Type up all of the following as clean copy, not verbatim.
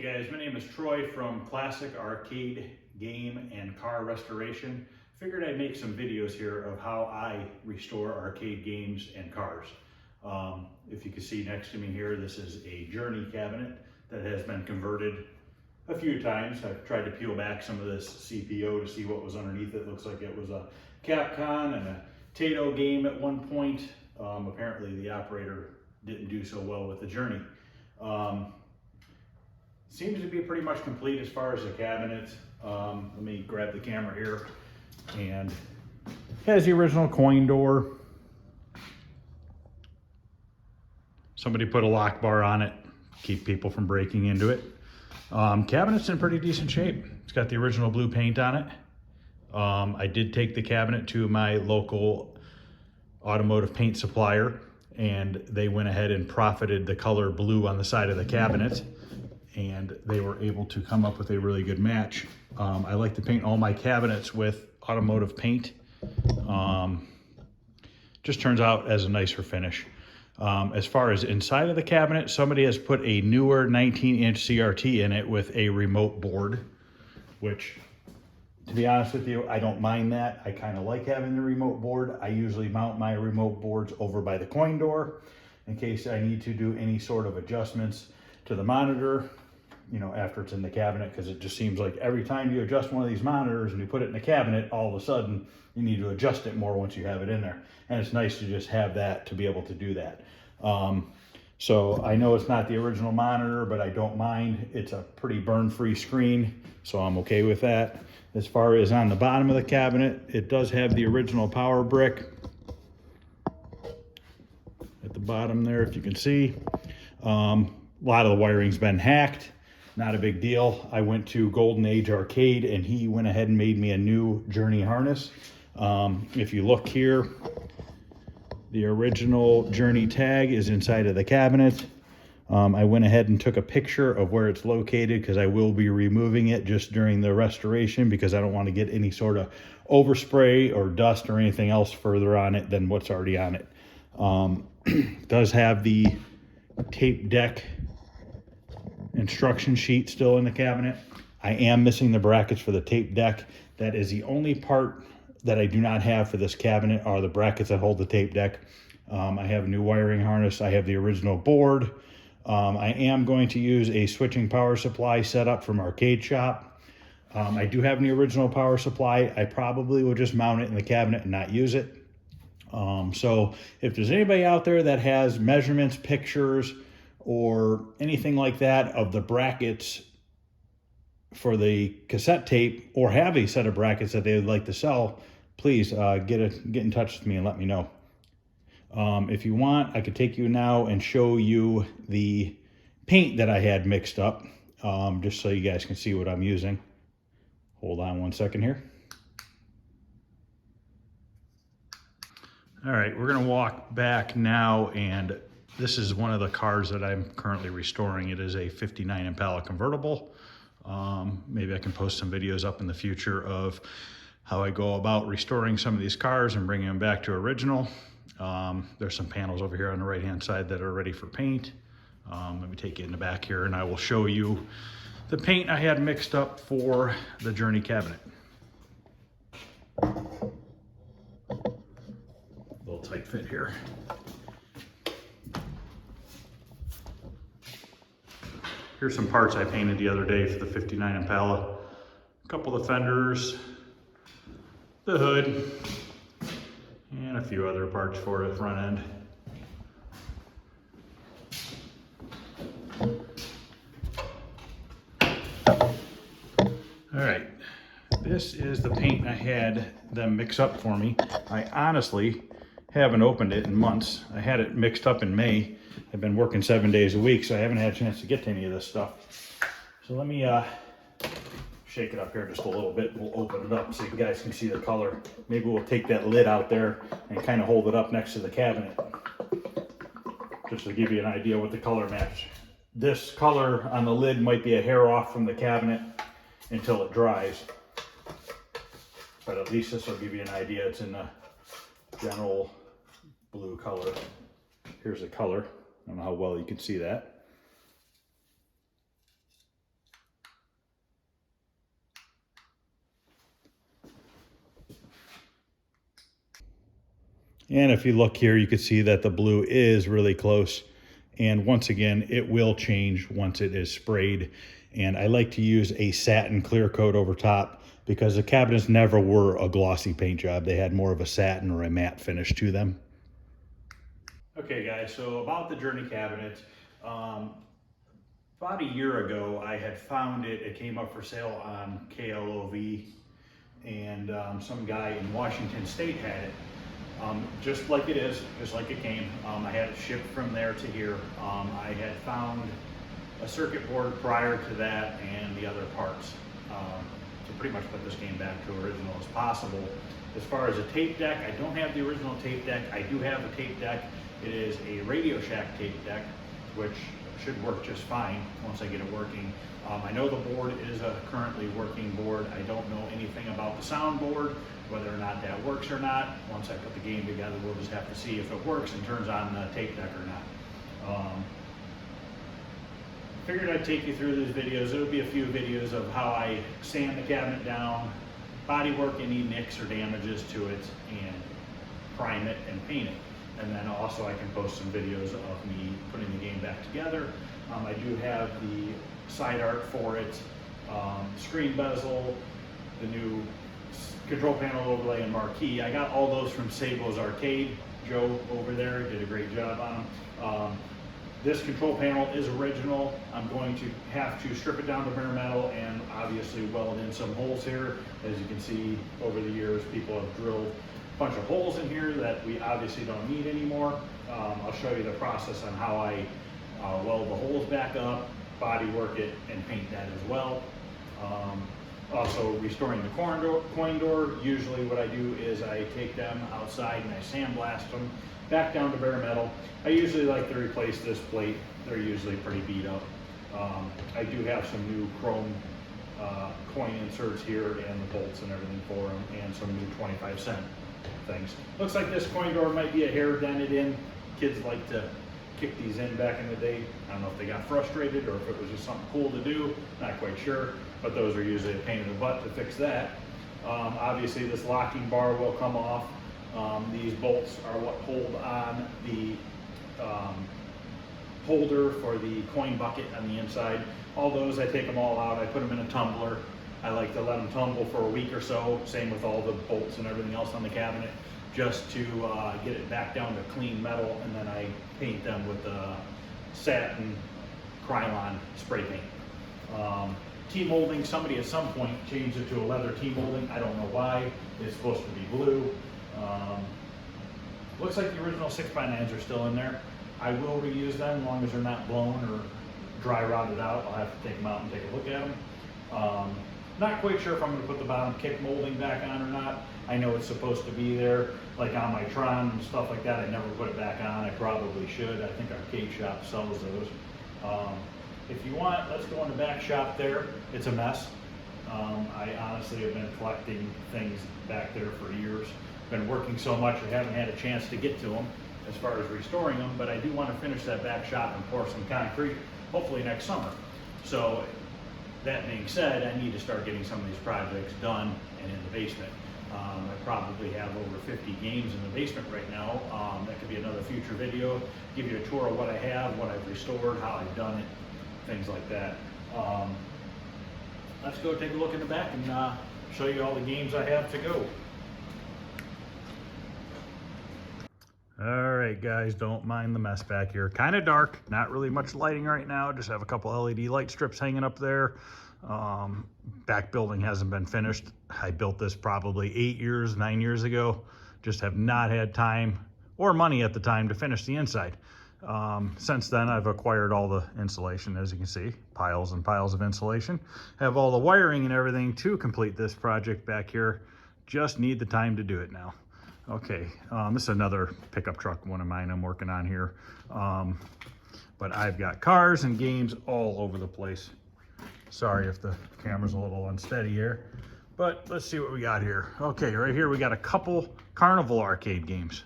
guys, my name is Troy from Classic Arcade Game and Car Restoration. Figured I'd make some videos here of how I restore arcade games and cars. If you can see next to me here, this is a Journey cabinet that has been converted a few times. I've tried to peel back some of this CPO to see what was underneath it. Looks like it was a Capcom and a Taito game at one point. Apparently the operator didn't do so well with the Journey. Seems to be pretty much complete as far as the cabinet. Let me grab the camera here. And it has the original coin door. Somebody put a lock bar on it, keep people from breaking into it. Cabinet's in pretty decent shape. It's got the original blue paint on it. I did take the cabinet to my local automotive paint supplier, and they went ahead and profited the color blue on the side of the cabinet, and they were able to come up with a really good match. I like to paint all my cabinets with automotive paint. Just turns out as a nicer finish. As far as inside of the cabinet, somebody has put a newer 19-inch CRT in it with a remote board, which, to be honest with you, I don't mind that. I kind of like having the remote board. I usually mount my remote boards over by the coin door in case I need to do any sort of adjustments to the monitor, you know, after it's in the cabinet, because it just seems like every time you adjust one of these monitors and you put it in the cabinet, all of a sudden you need to adjust it more once you have it in there. And it's nice to just have that to be able to do that. So I know it's not the original monitor, but I don't mind. It's a pretty burn-free screen, so I'm okay with that. As far as on the bottom of the cabinet, it does have the original power brick at the bottom there, if you can see. A lot of the wiring's been hacked. Not a big deal. I went to Golden Age Arcade and he went ahead and made me a new Journey harness. If you look here, the original Journey tag is inside of the cabinet. I went ahead and took a picture of where it's located because I will be removing it just during the restoration because I don't want to get any sort of overspray or dust or anything else further on it than what's already on it. It does have the tape deck instruction sheet still in the cabinet. I am missing the brackets for the tape deck. That is the only part that I do not have for this cabinet are the brackets that hold the tape deck. I have a new wiring harness. I have the original board. I am going to use a switching power supply setup from Arcade Shop. I do have the original power supply. I probably will just mount it in the cabinet and not use it. So if there's anybody out there that has measurements, pictures, or anything like that of the brackets for the cassette tape, or have a set of brackets that they would like to sell, please get in touch with me and let me know. If you want, I could take you now and show you the paint that I had mixed up, just so you guys can see what I'm using. Hold on one second here. All right, we're gonna walk back now, and this is one of the cars that I'm currently restoring. It is a 59 Impala convertible. Maybe I can post some videos up in the future of how I go about restoring some of these cars and bringing them back to original. There's some panels over here on the right-hand side that are ready for paint. Let me take you in the back here and I will show you the paint I had mixed up for the Journey cabinet. A little tight fit here. Here's some parts I painted the other day for the 59 Impala. A couple of fenders, the hood, and a few other parts for the front end. All right, this is the paint I had them mix up for me. I honestly haven't opened it in months. I had it mixed up in May. I've been working 7 days a week, so I haven't had a chance to get to any of this stuff. So let me shake it up here just a little bit. We'll open it up so you guys can see the color. Maybe we'll take that lid out there and kind of hold it up next to the cabinet, just to give you an idea what the color match. This color on the lid might be a hair off from the cabinet until it dries, but at least this will give you an idea. It's in the general blue color. Here's the color. I don't know how well you can see that. And if you look here, you can see that the blue is really close. And once again, it will change once it is sprayed. And I like to use a satin clear coat over top because the cabinets never were a glossy paint job. They had more of a satin or a matte finish to them. Okay guys, so about the Journey cabinet, about a year ago I had found it. It came up for sale on KLOV, and some guy in Washington State had it. Just like it is, just like it came. I had it shipped from there to here. I had found a circuit board prior to that and the other parts to pretty much put this game back to original as possible. As far as a tape deck, I don't have the original tape deck. I do have a tape deck. It is a Radio Shack tape deck, which should work just fine once I get it working. I know the board is a currently working board. I don't know anything about the soundboard, whether or not that works or not. Once I put the game together, we'll just have to see if it works and turns on the tape deck or not. Figured I'd take you through these videos. It'll be a few videos of how I sand the cabinet down, bodywork any nicks or damages to it, and prime it and paint it. And then also I can post some videos of me putting the game back together. I do have the side art for it, screen bezel, the new control panel overlay and marquee. I got all those from Sabo's Arcade. Joe over there did a great job on them. This control panel is original. I'm going to have to strip it down to bare metal and obviously weld in some holes here. As you can see, over the years, people have drilled a bunch of holes in here that we obviously don't need anymore. I'll show you the process on how I weld the holes back up, body work it, and paint that as well. Also restoring the coin door. Usually what I do is I take them outside and I sandblast them back down to bare metal. I usually like to replace this plate. They're usually pretty beat up. I do have some new chrome coin inserts here and the bolts and everything for them, and some new 25-cent things. Looks like this coin door might be a hair dented in. Kids like to kick these in back in the day. I don't know if they got frustrated or if it was just something cool to do, not quite sure, but those are usually a pain in the butt to fix that. Obviously this locking bar will come off. These bolts are what hold on the holder for the coin bucket on the inside. All those, I take them all out, I put them in a tumbler. I like to let them tumble for a week or so, same with all the bolts and everything else on the cabinet, just to get it back down to clean metal, and then I paint them with the satin Krylon spray paint. T-molding, somebody at some point changed it to a leather T-molding. I don't know why. It's supposed to be blue. Looks like the original 6x9s are still in there. I will reuse them as long as they're not blown or dry rotted out. I'll have to take them out and take a look at them. Not quite sure if I'm going to put the bottom kick molding back on or not. I know it's supposed to be there, like on my Tron and stuff like that. I never put it back on. I probably should. I think Arcade Shop sells those. If you want, let's go in the back shop there. It's a mess. I honestly have been collecting things back there for years. Been working so much I haven't had a chance to get to them as far as restoring them, but I do want to finish that back shop and pour some concrete, hopefully next summer. So that being said, I need to start getting some of these projects done and in the basement. I probably have over 50 games in the basement right now. That could be another future video. Give you a tour of what I have, what I've restored, how I've done it, things like that. Let's go take a look in the back and show you all the games I have to go. All right, guys, don't mind the mess back here. Kind of dark, not really much lighting right now. Just have a couple LED light strips hanging up there. Back building hasn't been finished. I built this probably 9 years ago. Just have not had time or money at the time to finish the inside. Since then, I've acquired all the insulation, as you can see, piles and piles of insulation. Have all the wiring and everything to complete this project back here. Just need the time to do it now. Okay, this is another pickup truck, one of mine I'm working on here. But I've got cars and games all over the place. Sorry if the camera's a little unsteady here, but let's see what we got here. Okay, right here we got a couple Carnival arcade games.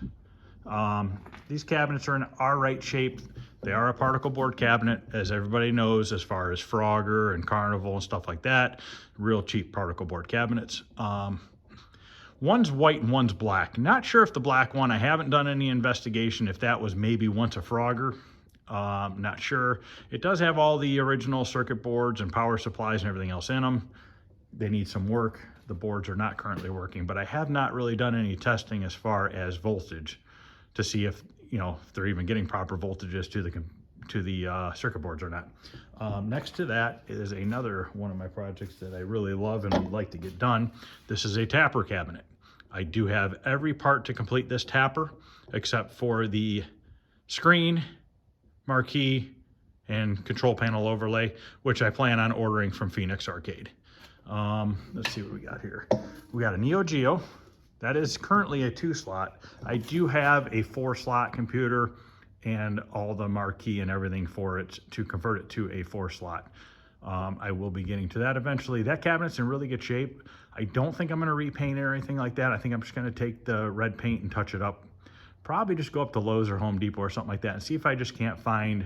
These cabinets are in R-right shape. They are a particle board cabinet, as everybody knows, as far as Frogger and Carnival and stuff like that. Real cheap particle board cabinets. One's white and one's black. Not sure if the black one, I haven't done any investigation if that was maybe once a Frogger. Not sure. It does have all the original circuit boards and power supplies and everything else in them. They need some work. The boards are not currently working, but I have not really done any testing as far as voltage to see if, if they're even getting proper voltages to the circuit boards or not. Next to that is another one of my projects that I really love and would like to get done. This is a tapper cabinet. I do have every part to complete this tapper except for the screen, marquee, and control panel overlay, which I plan on ordering from Phoenix Arcade. Let's see what we got here. We got a Neo Geo. That is currently a 2-slot. I do have a 4-slot computer and all the marquee and everything for it to convert it to a 4-slot. I will be getting to that eventually. That cabinet's in really good shape. I don't think I'm going to repaint it or anything like that. I think I'm just going to take the red paint and touch it up. Probably just go up to Lowe's or Home Depot or something like that and see if I just can't find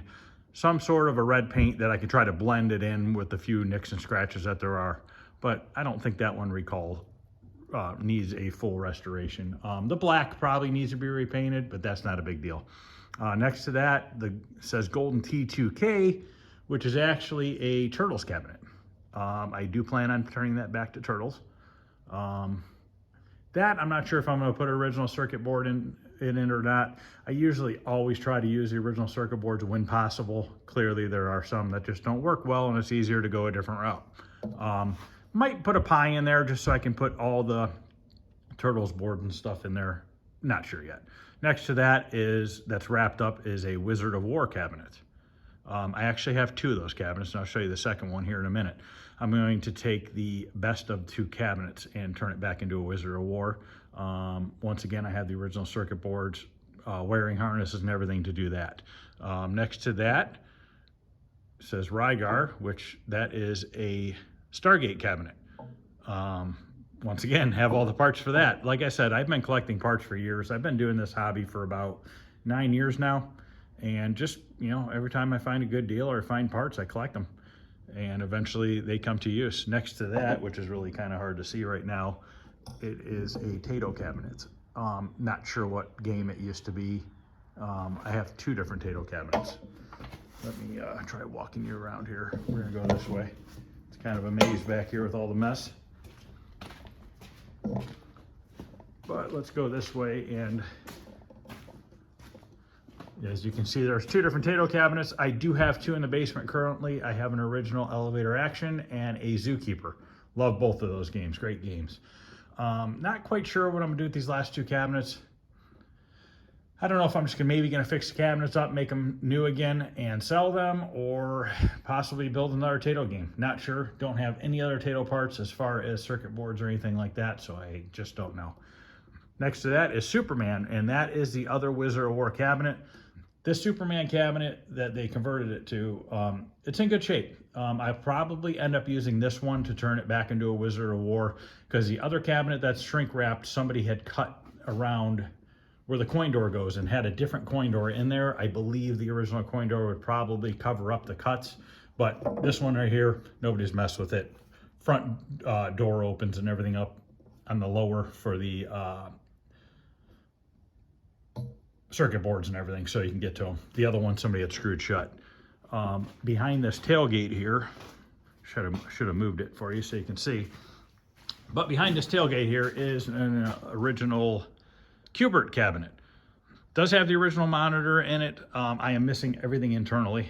some sort of a red paint that I could try to blend it in with the few nicks and scratches that there are. But I don't think that one needs a full restoration. The black probably needs to be repainted, but that's not a big deal. Next to that, says Golden T2K, which is actually a Turtles cabinet. I do plan on turning that back to Turtles. That I'm not sure if I'm going to put an original circuit board in it or not. I usually always try to use the original circuit boards when possible. Clearly there are some that just don't work well and it's easier to go a different route. Might put a Pi in there just so I can put all the Turtles board and stuff in there. Not sure yet. Next to that that's wrapped up is a Wizard of War cabinet. I actually have 2 of those cabinets, and I'll show you the second one here in a minute. I'm going to take the best of 2 cabinets and turn it back into a Wizard of War. Once again, I have the original circuit boards, wiring harnesses, and everything to do that. Next to that says Rygar, which that is a Stargate cabinet. Once again, have all the parts for that. Like I said, I've been collecting parts for years. I've been doing this hobby for about 9 years now. And just, every time I find a good deal or find parts, I collect them. And eventually they come to use. Next to that, which is really kind of hard to see right now, it is a Tato cabinet. Not sure what game it used to be. I have 2 different Tato cabinets. Let me try walking you around here. We're gonna go this way. It's kind of a maze back here with all the mess. But let's go this way, and as you can see, there's 2 different Tato cabinets. I do have 2 in the basement currently. I have an original Elevator Action and a Zookeeper. Love both of those games, great games. Not quite sure what I'm gonna do with these last 2 cabinets. I don't know if I'm just maybe gonna fix the cabinets up, make them new again and sell them, or possibly build another Tato game. Not sure, don't have any other Tato parts as far as circuit boards or anything like that, so I just don't know. Next to that is Superman, and that is the other Wizard of War cabinet. This Superman cabinet that they converted it to, it's in good shape. I probably end up using this one to turn it back into a Wizard of War, because the other cabinet that's shrink wrapped, somebody had cut around where the coin door goes and had a different coin door in there. I believe the original coin door would probably cover up the cuts, but this one right here, nobody's messed with it. Front door opens and everything up on the lower for the circuit boards and everything, so you can get to them. The other one somebody had screwed shut. Behind this tailgate here, should have moved it for you so you can see, but behind this tailgate here is an original Q*bert cabinet. Does have the original monitor in it. I am missing everything internally.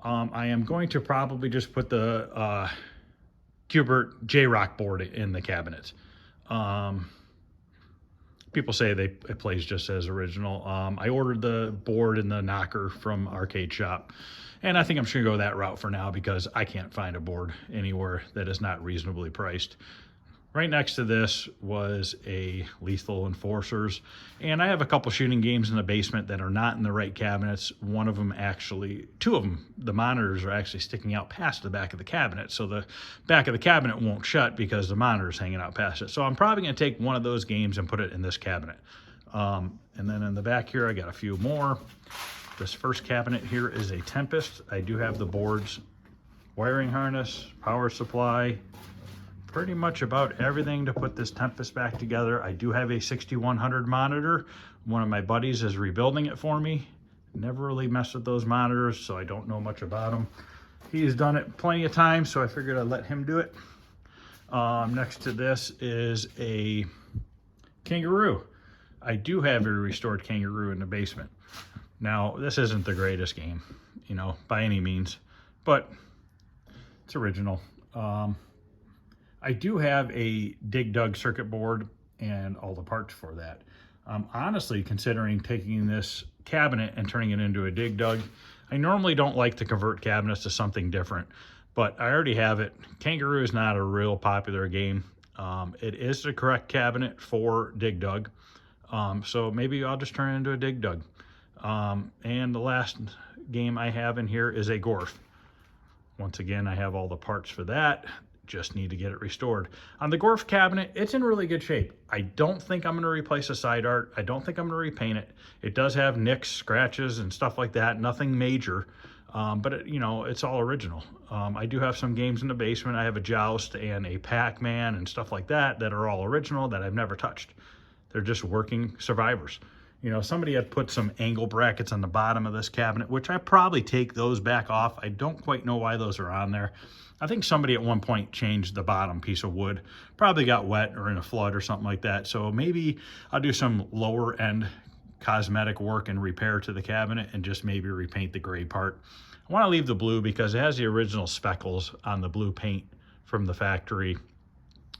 I am going to probably just put the Q*bert J-Rock board in the cabinet. People say it plays just as original. I ordered the board and the knocker from Arcade Shop, and I think I'm just gonna go that route for now because I can't find a board anywhere that is not reasonably priced. Right next to this was a Lethal Enforcers, and I have a couple shooting games in the basement that are not in the right cabinets. One of them actually, 2 of them, the monitors are actually sticking out past the back of the cabinet, so the back of the cabinet won't shut because the monitor's hanging out past it. So I'm probably gonna take one of those games and put it in this cabinet. And then in the back here, I got a few more. This first cabinet here is a Tempest. I do have the boards, wiring harness, power supply, pretty much about everything to put this Tempest back together. I do have a 6100 monitor. One of my buddies is rebuilding it for me. Never really messed with those monitors, so I don't know much about them. He's done it plenty of times, so I figured I'd let him do it. Next to this is a Kangaroo. I do have a restored Kangaroo in the basement. Now, this isn't the greatest game, you know, by any means, but it's original. I do have a Dig Dug circuit board and all the parts for that. I'm honestly considering taking this cabinet and turning it into a Dig Dug. I normally don't like to convert cabinets to something different, but I already have it. Kangaroo is not a real popular game. It is the correct cabinet for Dig Dug. So maybe I'll just turn it into a Dig Dug. And the last game I have in here is a Gorf. Once again, I have all the parts for that. Just need to get it restored. On the Gorf cabinet, it's in really good shape. I don't think I'm going to replace the side art. I don't think I'm going to repaint it. It does have nicks, scratches, and stuff like that. Nothing major, but it, you know, it's all original. I do have some games in the basement. I have a Joust and a Pac-Man and stuff like that that are all original that I've never touched. They're just working survivors. You know, somebody had put some angle brackets on the bottom of this cabinet, which I probably take those back off. I don't quite know why those are on there. I think somebody at one point changed the bottom piece of wood, probably got wet or in a flood or something like that. So maybe I'll do some lower end cosmetic work and repair to the cabinet and just maybe repaint the gray part. I want to leave the blue because it has the original speckles on the blue paint from the factory.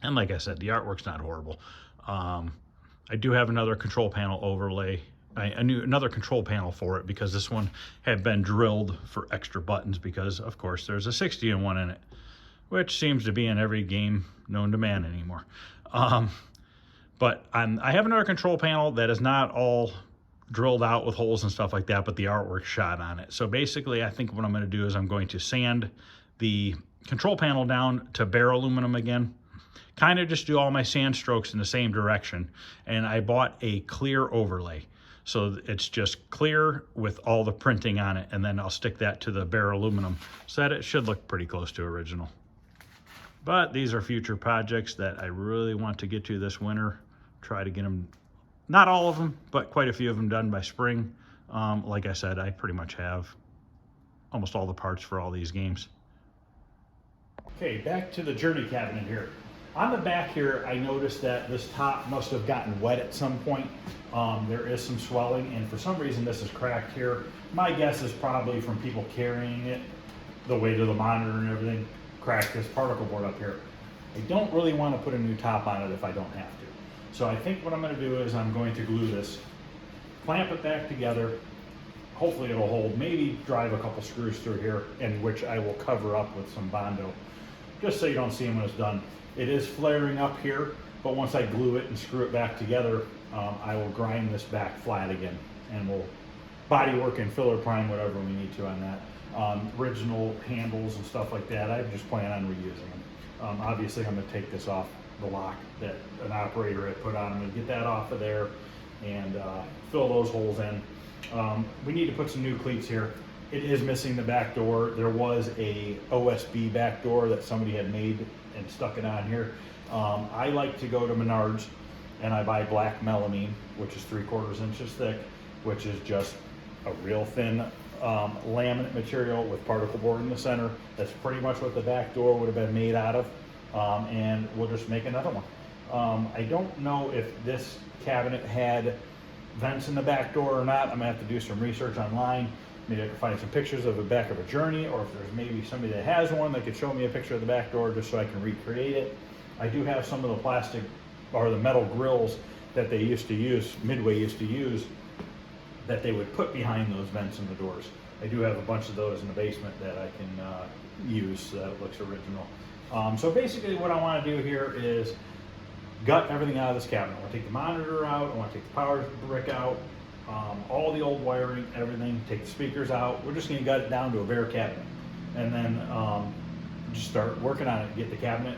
And like I said, the artwork's not horrible. I do have another control panel overlay, another control panel for it because this one had been drilled for extra buttons because, of course, there's a 60-in-1 in it, which seems to be in every game known to man anymore. But I have another control panel that is not all drilled out with holes and stuff like that, but the artwork shot on it. So basically, I think what I'm going to do is I'm going to sand the control panel down to bare aluminum again. Kind of just do all my sand strokes in the same direction. And I bought a clear overlay. So it's just clear with all the printing on it. And then I'll stick that to the bare aluminum so that it should look pretty close to original. But these are future projects that I really want to get to this winter. Try to get them, not all of them, but quite a few of them done by spring. Like I said, I pretty much have almost all the parts for all these games. Okay, back to the Journey cabinet here. On the back here, I noticed that this top must have gotten wet at some point. There is some swelling, and for some reason this is cracked here. My guess is probably from people carrying it, the weight of the monitor and everything, cracked this particle board up here. I don't really want to put a new top on it if I don't have to. So I think what I'm going to do is I'm going to glue this, clamp it back together. Hopefully it'll hold, maybe drive a couple screws through here, and which I will cover up with some Bondo, just so you don't see them when it's done. It is flaring up here, but once I glue it and screw it back together, I will grind this back flat again, and we'll bodywork and filler prime whatever we need to on that. Original handles and stuff like that, I just plan on reusing them. Obviously, I'm going to take this off the lock that an operator had put on. I'm going to get that off of there and fill those holes in. We need to put some new cleats here. It is missing the back door. There was a OSB back door that somebody had made and stuck it on here. I like to go to Menards and I buy black melamine, which is 3/4 inches thick, which is just a real thin laminate material with particle board in the center. That's pretty much what the back door would have been made out of. And we'll just make another one. I don't know if this cabinet had vents in the back door or not. I'm gonna have to do some research online. Maybe I can find some pictures of the back of a Journey, or if there's maybe somebody that has one that could show me a picture of the back door just so I can recreate it. I do have some of the plastic or the metal grills that they used to use, Midway used to use, that they would put behind those vents in the doors. I do have a bunch of those in the basement that I can use so that it looks original. So basically what I want to do here is gut everything out of this cabinet. I want to take the monitor out, I want to take the power brick out, all the old wiring, everything, take the speakers out. We're just going to gut it down to a bare cabinet. And then just start working on it, get the cabinet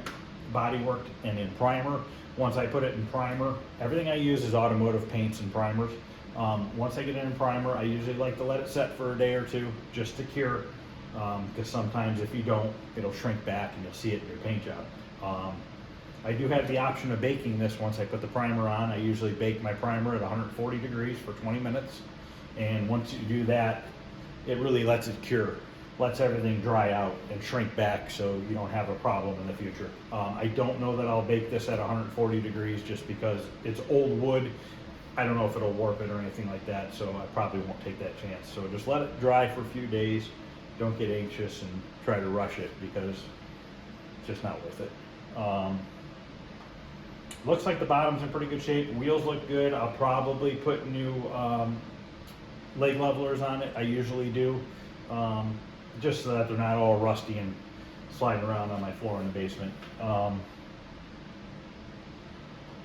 body worked and in primer. Once I put it in primer, everything I use is automotive paints and primers. Once I get it in primer, I usually like to let it set for a day or two just to cure, because sometimes if you don't, it'll shrink back and you'll see it in your paint job. I do have the option of baking this once I put the primer on. I usually bake my primer at 140 degrees for 20 minutes. And once you do that, it really lets it cure, lets everything dry out and shrink back so you don't have a problem in the future. I don't know that I'll bake this at 140 degrees just because it's old wood. I don't know if it'll warp it or anything like that, so I probably won't take that chance. So just let it dry for a few days. Don't get anxious and try to rush it because it's just not worth it. Looks like the bottom's in pretty good shape. Wheels look good. I'll probably put new leg levelers on it. I usually do, just so that they're not all rusty and sliding around on my floor in the basement.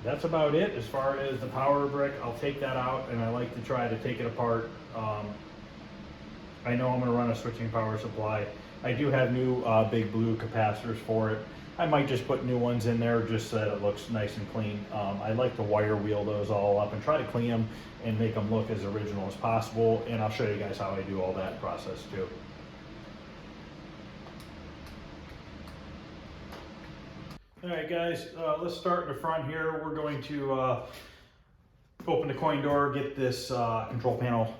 That's about it as far as the power brick. I'll take that out, and I like to try to take it apart. I know I'm going to run a switching power supply. I do have new big blue capacitors for it. I might just put new ones in there just so that it looks nice and clean. I like to wire wheel those all up and try to clean them and make them look as original as possible. And I'll show you guys how I do all that process too. All right, guys, let's start in the front here. We're going to open the coin door, get this control panel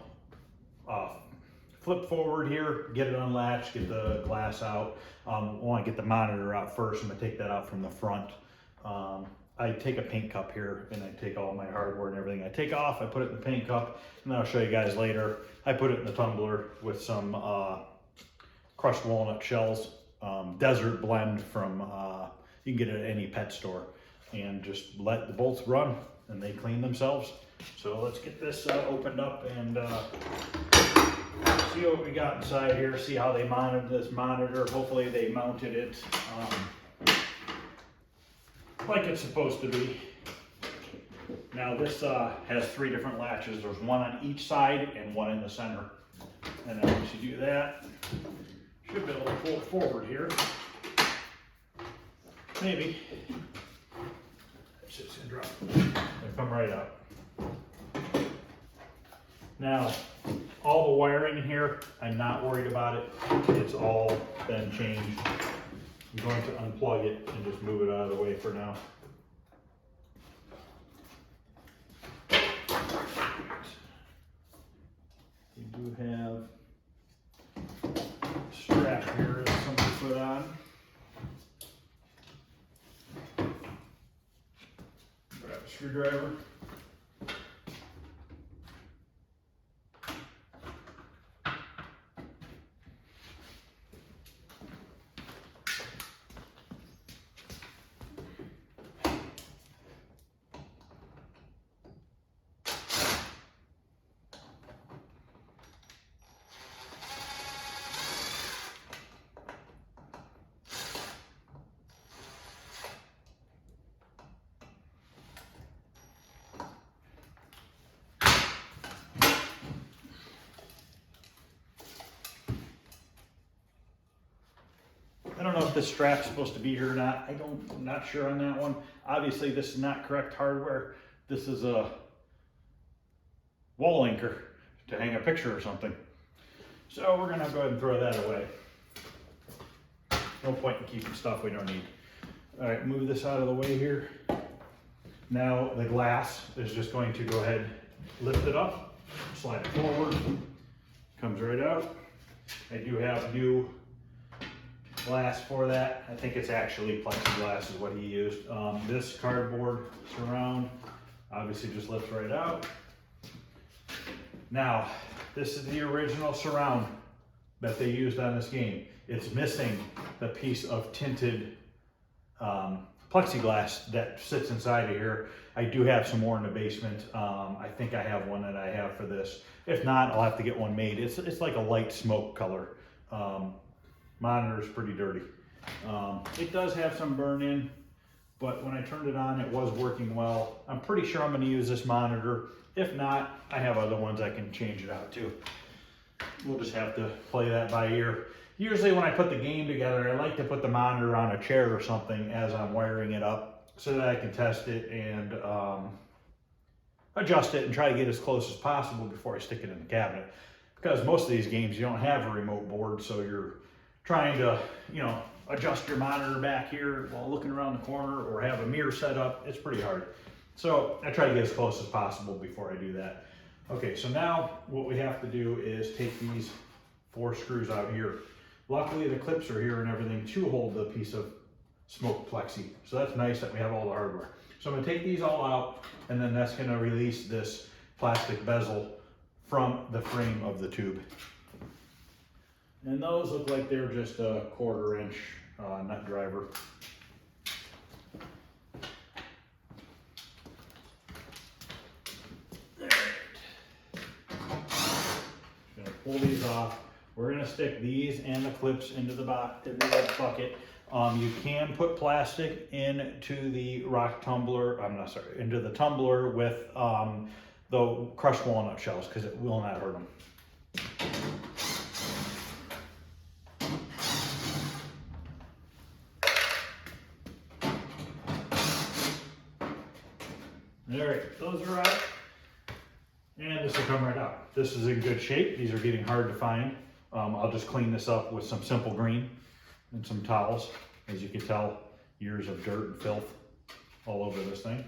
flip forward here, get it unlatched, get the glass out. I want to get the monitor out first. I'm going to take that out from the front. I take a paint cup here and I take all my hardware and everything I take off, I put it in the paint cup, and then I'll show you guys later. I put it in the tumbler with some crushed walnut shells, desert blend from, you can get it at any pet store, and just let the bolts run and they clean themselves. So let's get this opened up and see what we got inside here, see how they mounted this monitor. Hopefully they mounted it like it's supposed to be. Now this has 3 different latches. There's one on each side and one in the center. And then once you do that, should be able to pull it forward here. Maybe. It's just gonna drop. It'll come right out. Now, all the wiring here, I'm not worried about it. It's all been changed. I'm going to unplug it and just move it out of the way for now. We do have a strap here that somebody put on. Grab a screwdriver. I don't know if this strap's supposed to be here or not. I'm not sure on that one. Obviously, this is not correct hardware. This is a wall anchor to hang a picture or something. So we're gonna go ahead and throw that away. No point in keeping stuff we don't need. All right, move this out of the way here. Now the glass is just going to go ahead, lift it up, slide it forward, comes right out. I do have new glass for that. I think it's actually plexiglass is what he used. This cardboard surround obviously just lifts right out. Now, this is the original surround that they used on this game. It's missing the piece of tinted plexiglass that sits inside of here. I do have some more in the basement. I think I have one that I have for this. If not, I'll have to get one made. It's like a light smoke color. Monitor is pretty dirty. It does have some burn in, but when I turned it on, it was working well. I'm pretty sure I'm going to use this monitor. If not, I have other ones I can change it out to. We'll just have to play that by ear. Usually when I put the game together, I like to put the monitor on a chair or something as I'm wiring it up so that I can test it and adjust it and try to get as close as possible before I stick it in the cabinet. Because most of these games, you don't have a remote board, so you're trying to, adjust your monitor back here while looking around the corner or have a mirror set up. It's pretty hard. So I try to get as close as possible before I do that. Okay, so now what we have to do is take these 4 screws out here. Luckily the clips are here and everything to hold the piece of smoke plexi. So that's nice that we have all the hardware. So I'm gonna take these all out, and then that's gonna release this plastic bezel from the frame of the tube. And those look like they're just a 1/4 inch nut driver. There. Gonna pull these off. We're gonna stick these and the clips into the bucket. You can put plastic into the rock tumbler, into the tumbler with the crushed walnut shells, because it will not hurt them. All right, those are out. And this will come right out. This is in good shape. These are getting hard to find. I'll just clean this up with some Simple Green and some towels. As you can tell, years of dirt and filth all over this thing.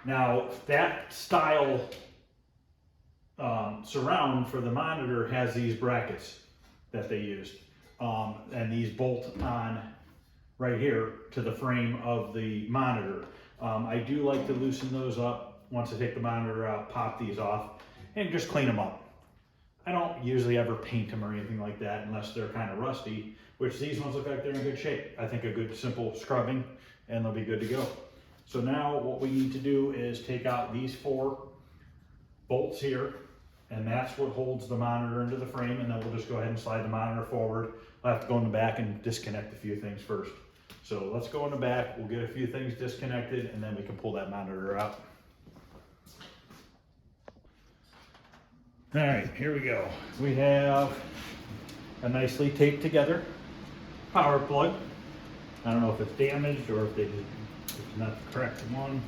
Now, that style surround for the monitor has these brackets that they used. And these bolt on right here to the frame of the monitor. I do like to loosen those up once I take the monitor out, pop these off, and just clean them up. I don't usually ever paint them or anything like that unless they're kind of rusty, which these ones look like they're in good shape. I think a good simple scrubbing and they'll be good to go. So now what we need to do is take out these 4 bolts here, and that's what holds the monitor into the frame, and then we'll just go ahead and slide the monitor forward. I'll have to go in the back and disconnect a few things first. So let's go in the back, we'll get a few things disconnected, and then we can pull that monitor out. All right, here we go. We have a nicely taped together power plug. I don't know if it's damaged or if it's not the correct one.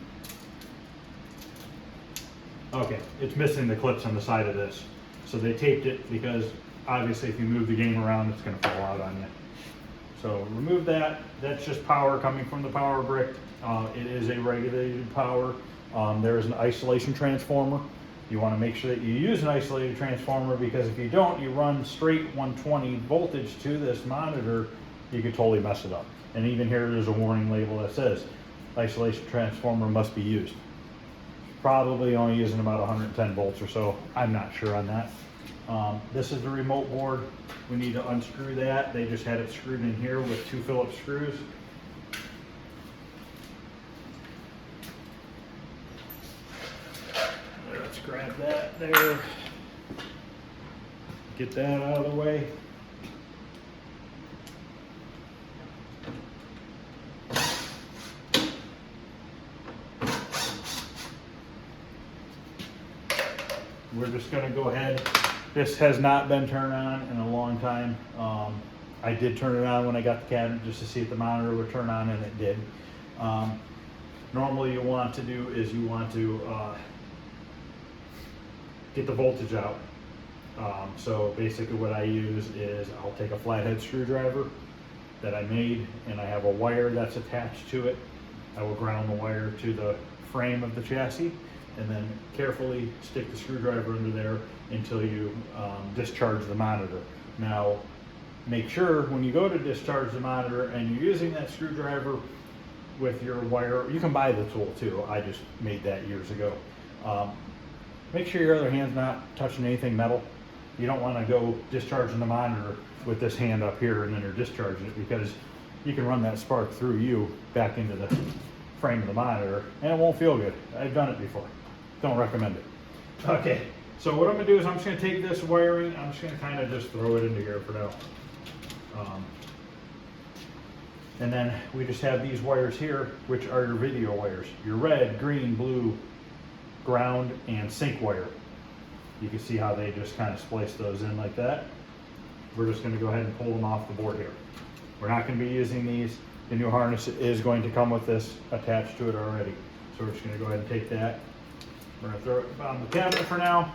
Okay, it's missing the clips on the side of this. So they taped it because obviously if you move the game around, it's gonna fall out on you. So remove that. That's just power coming from the power brick. It is a regulated power. There is an isolation transformer. You want to make sure that you use an isolated transformer, because if you don't, you run straight 120 voltage to this monitor, you could totally mess it up. And even here, there's a warning label that says isolation transformer must be used. Probably only using about 110 volts or so. I'm not sure on that. This is the remote board. We need to unscrew that. They just had it screwed in here with 2 Phillips screws. Let's grab that there. Get that out of the way. We're just going to go ahead. This has not been turned on in a long time. I did turn it on when I got the cabinet just to see if the monitor would turn on, and it did. Normally you want to do is you want to get the voltage out. So basically what I use is I'll take a flathead screwdriver that I made, and I have a wire that's attached to it. I will ground the wire to the frame of the chassis, and then carefully stick the screwdriver into there until you discharge the monitor. Now, make sure when you go to discharge the monitor and you're using that screwdriver with your wire, you can buy the tool too. I just made that years ago. Make sure your other hand's not touching anything metal. You don't want to go discharging the monitor with this hand up here and then you're discharging it, because you can run that spark through you back into the frame of the monitor and it won't feel good. I've done it before. Don't recommend it. Okay, so what I'm going to do is I'm just going to take this wiring, I'm just going to kind of just throw it into here for now. And then we just have these wires here, which are your video wires. Your red, green, blue, ground, and sync wire. You can see how they just kind of splice those in like that. We're just going to go ahead and pull them off the board here. We're not going to be using these. The new harness is going to come with this attached to it already. So we're just going to go ahead and take that. We're going to throw it on the cabinet for now.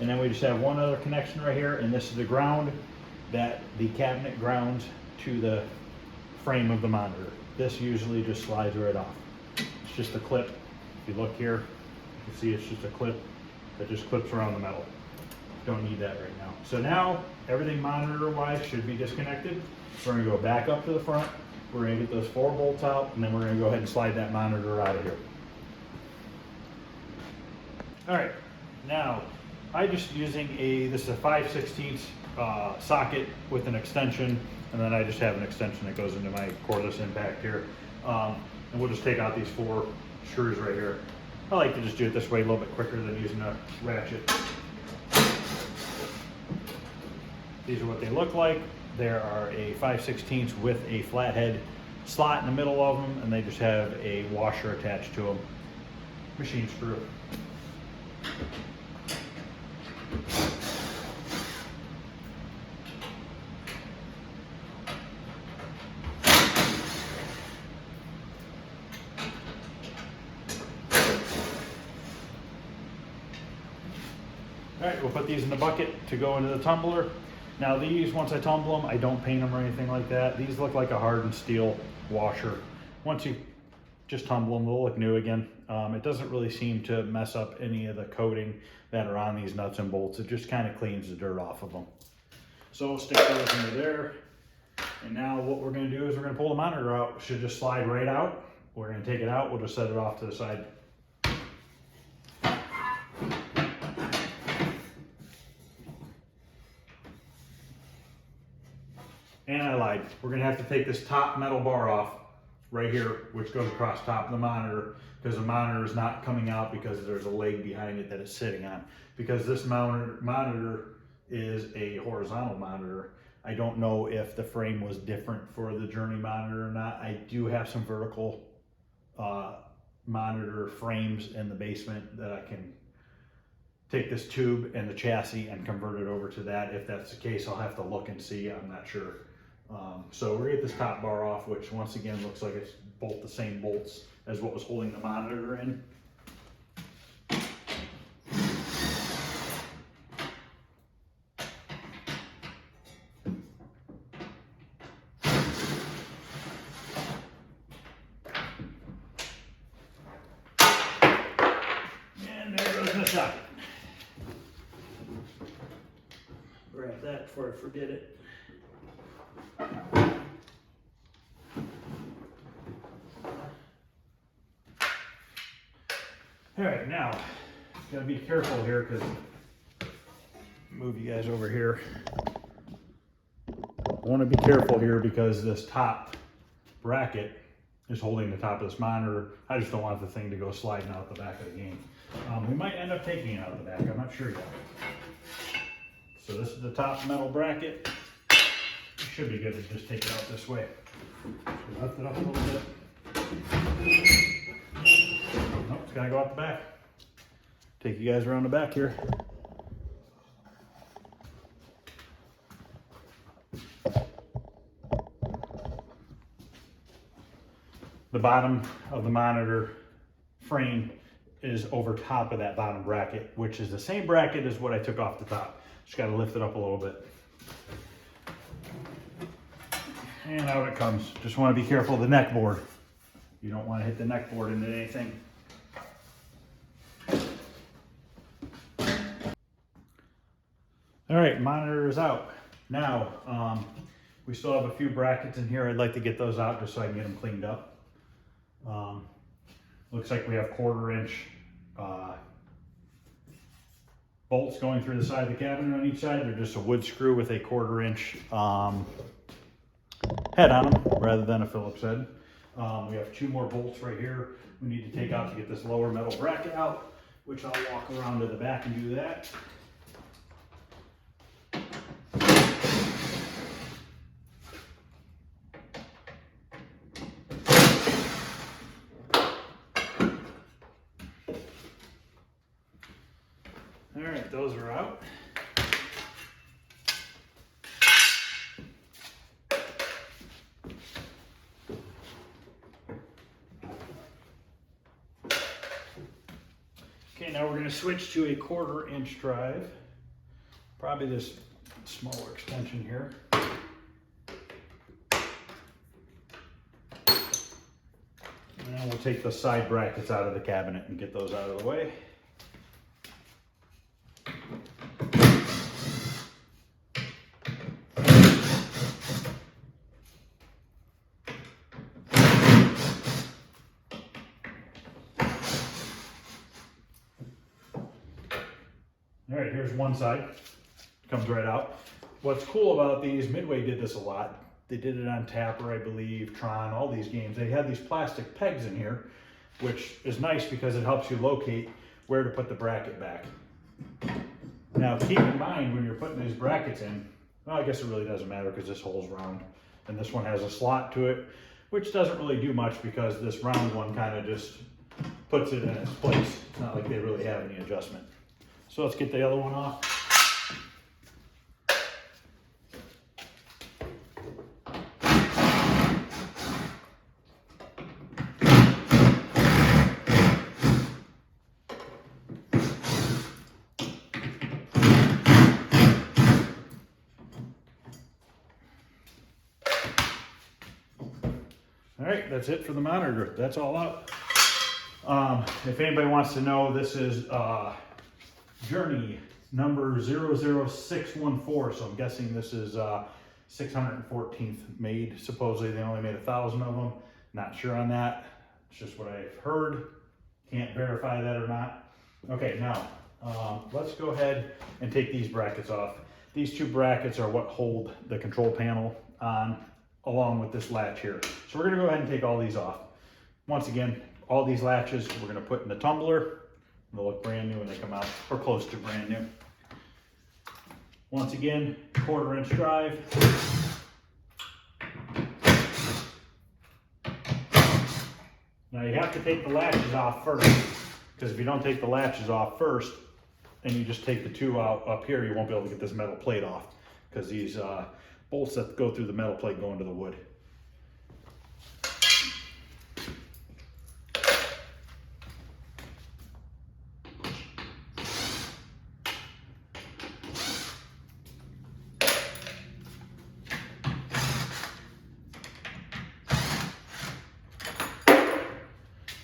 And then we just have one other connection right here, and this is the ground that the cabinet grounds to the frame of the monitor. This usually just slides right off. It's just a clip. If you look here, you can see it's just a clip that just clips around the metal. Don't need that right now. So now everything monitor wise should be disconnected. We're gonna go back up to the front. We're gonna get those 4 bolts out, and then we're gonna go ahead and slide that monitor out of here. All right, now I'm just using this is a 5/16 socket with an extension, and then I just have an extension that goes into my cordless impact here. And we'll just take out these 4 screws right here. I like to just do it this way a little bit quicker than using a ratchet. These are what they look like. There are a 5/16 with a flathead slot in the middle of them, and they just have a washer attached to them. Machine screw. All right, we'll put these in the bucket to go into the tumbler. Now these, once I tumble them, I don't paint them or anything like that. These look like a hardened steel washer. Once you just tumble them, they'll look new again. It doesn't really seem to mess up any of the coating that are on these nuts and bolts. It just kind of cleans the dirt off of them. So we'll stick those into there. And now what we're gonna do is we're gonna pull the monitor out. It should just slide right out. We're gonna take it out. We'll just set it off to the side. And I lied. We're gonna have to take this top metal bar off right here, which goes across top of the monitor, because the monitor is not coming out because there's a leg behind it that it's sitting on. Because this monitor is a horizontal monitor, I don't know if the frame was different for the Journey monitor or not. I do have some vertical monitor frames in the basement that I can take this tube and the chassis and convert it over to that. If that's the case, I'll have to look and see. I'm not sure. So we're gonna get this top bar off, which once again looks like it's both the same bolts as what was holding the monitor in. And there goes the socket. Grab that before I forget it. All right, now, gotta be careful here because, move you guys over here. I wanna be careful here because this top bracket is holding the top of this monitor. I just don't want the thing to go sliding out the back of the game. We might end up taking it out of the back, I'm not sure yet. So this is the top metal bracket. It should be good to just take it out this way. So lift it up a little bit. Nope, it's gotta go out the back. Take you guys around the back here. The bottom of the monitor frame is over top of that bottom bracket, which is the same bracket as what I took off the top. Just gotta lift it up a little bit. And out it comes. Just wanna be careful of the neck board. You don't wanna hit the neck board into anything. All right, monitor is out. Now, we still have a few brackets in here. I'd like to get those out just so I can get them cleaned up. Looks like we have 1/4 inch bolts going through the side of the cabinet on each side. They're just a wood screw with a 1/4 inch head on them rather than a Phillips head. We have 2 more bolts right here we need to take out to get this lower metal bracket out, which I'll walk around to the back and do that. All right, those are out. Okay, now we're going to switch to a 1/4 inch drive. Probably this smaller extension here. And we'll take the side brackets out of the cabinet and get those out of the way. All right, here's one side. Comes right out. What's cool about these, Midway did this a lot. They did it on Tapper, I believe, Tron, all these games. They had these plastic pegs in here, which is nice because it helps you locate where to put the bracket back. Now, keep in mind when you're putting these brackets in, well, I guess it really doesn't matter because this hole's round. And this one has a slot to it, which doesn't really do much because this round one kind of just puts it in its place. It's not like they really have any adjustment. So let's get the other one off. All right, that's it for the monitor. That's all out. If anybody wants to know, this is Journey number 00614. So I'm guessing this is 614th made. Supposedly they only made 1,000 of them. Not sure on that. It's just what I've heard. Can't verify that or not. Okay, now let's go ahead and take these brackets off. These two brackets are what hold the control panel on, along with this latch here. So we're gonna go ahead and take all these off. Once again, all these latches we're gonna put in the tumbler. They'll look brand new when they come out, or close to brand new. Once again, 1/4 inch drive. Now you have to take the latches off first, because if you don't take the latches off first, and you just take the two out up here, you won't be able to get this metal plate off, because these bolts that go through the metal plate go into the wood.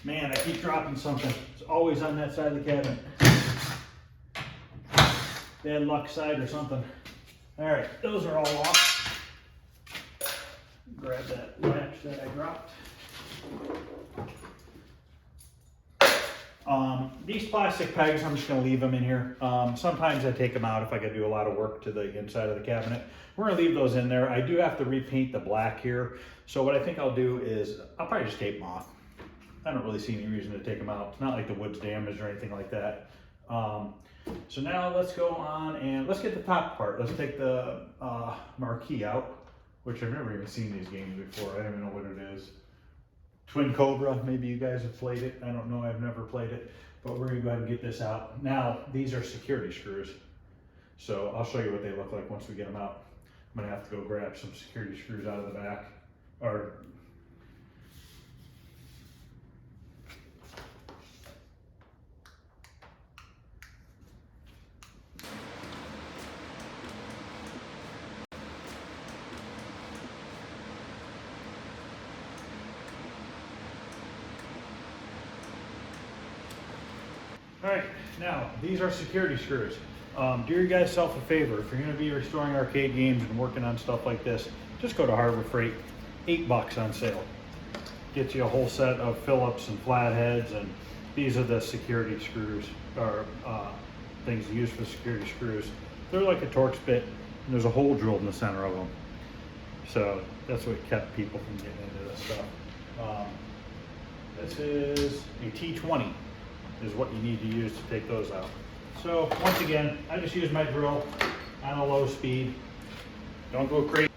Man, I keep dropping something. It's always on that side of the cabinet. Bad luck side or something. All right, those are all off. Grab that latch that I dropped. These plastic pegs, I'm just gonna leave them in here. Sometimes I take them out if I gotta do a lot of work to the inside of the cabinet. We're gonna leave those in there. I do have to repaint the black here. So what I think I'll do is, I'll probably just tape them off. I don't really see any reason to take them out. It's not like the wood's damaged or anything like that. So now let's go on and let's get the top part. Let's take the marquee out, which I've never even seen these games before. I don't even know what it is. Twin Cobra, maybe you guys have played it. I don't know, I've never played it, but we're gonna go ahead and get this out. Now, these are security screws. So I'll show you what they look like once we get them out. I'm gonna have to go grab some security screws out of the back, or all right, now these are security screws. Do yourself a favor. If you're going to be restoring arcade games and working on stuff like this, just go to Harbor Freight. $8 on sale. Gets you a whole set of Phillips and flatheads, and these are the security screws, or things used for security screws. They're like a Torx bit, and there's a hole drilled in the center of them. So that's what kept people from getting into this stuff. This is a T20. Is what you need to use to take those out. So once again, I just use my drill on a low speed. Don't go crazy.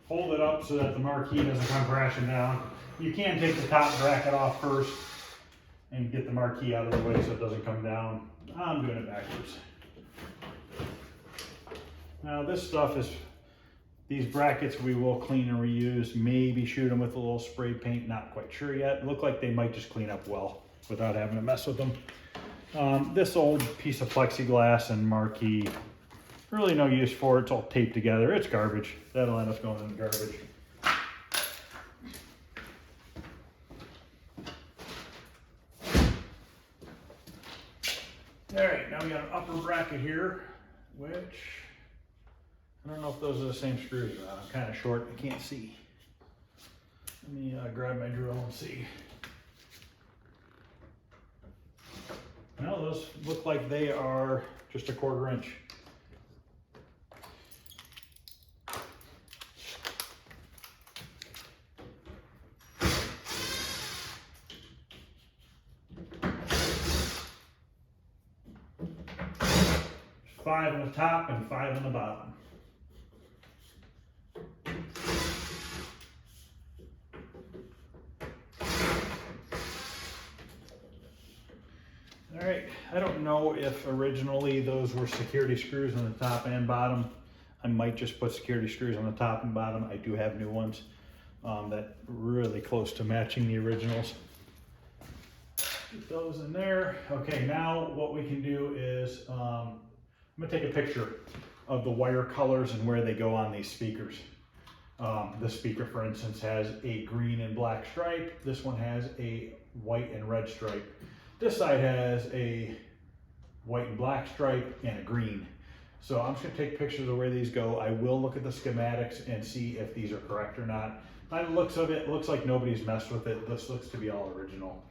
Hold it up so that the marquee doesn't come crashing down. You can take the top bracket off first and get the marquee out of the way so it doesn't come down. I'm doing it backwards. Now this stuff is, these brackets we will clean and reuse, maybe shoot them with a little spray paint, not quite sure yet. Look like they might just clean up well without having to mess with them. This old piece of plexiglass and marquee, really no use for it. It's all taped together. It's garbage. That'll end up going in the garbage. All right, now we got an upper bracket here, which I don't know if those are the same screws or not. I'm kind of short, I can't see. Let me grab my drill and see. No, those look like they are just a 1/4 inch. There's 5 on the top and 5 on the bottom. All right, I don't know if originally those were security screws on the top and bottom. I might just put security screws on the top and bottom. I do have new ones that really close to matching the originals. Get those in there. Okay, now what we can do is, I'm gonna take a picture of the wire colors and where they go on these speakers. This speaker, for instance, has a green and black stripe. This one has a white and red stripe. This side has a white and black stripe and a green. So I'm just gonna take pictures of where these go. I will look at the schematics and see if these are correct or not. By the looks of it, looks like nobody's messed with it. This looks to be all original.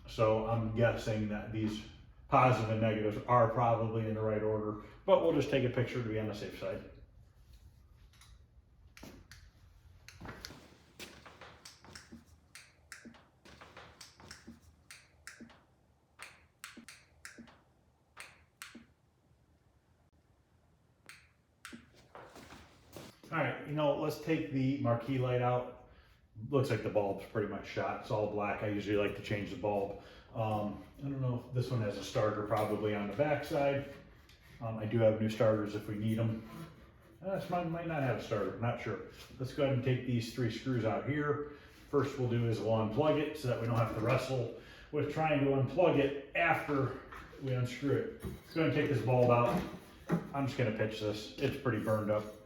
So I'm guessing that these positive and negatives are probably in the right order, but we'll just take a picture to be on the safe side. All right, let's take the marquee light out. Looks like the bulb's pretty much shot. It's all black. I usually like to change the bulb. I don't know if this one has a starter probably on the back side. I do have new starters if we need them. This one might not have a starter, not sure. Let's go ahead and take these 3 screws out here. First we'll do is we'll unplug it so that we don't have to wrestle with trying to unplug it after we unscrew it. Let's go ahead and take this bulb out. I'm just gonna pitch this. It's pretty burned up.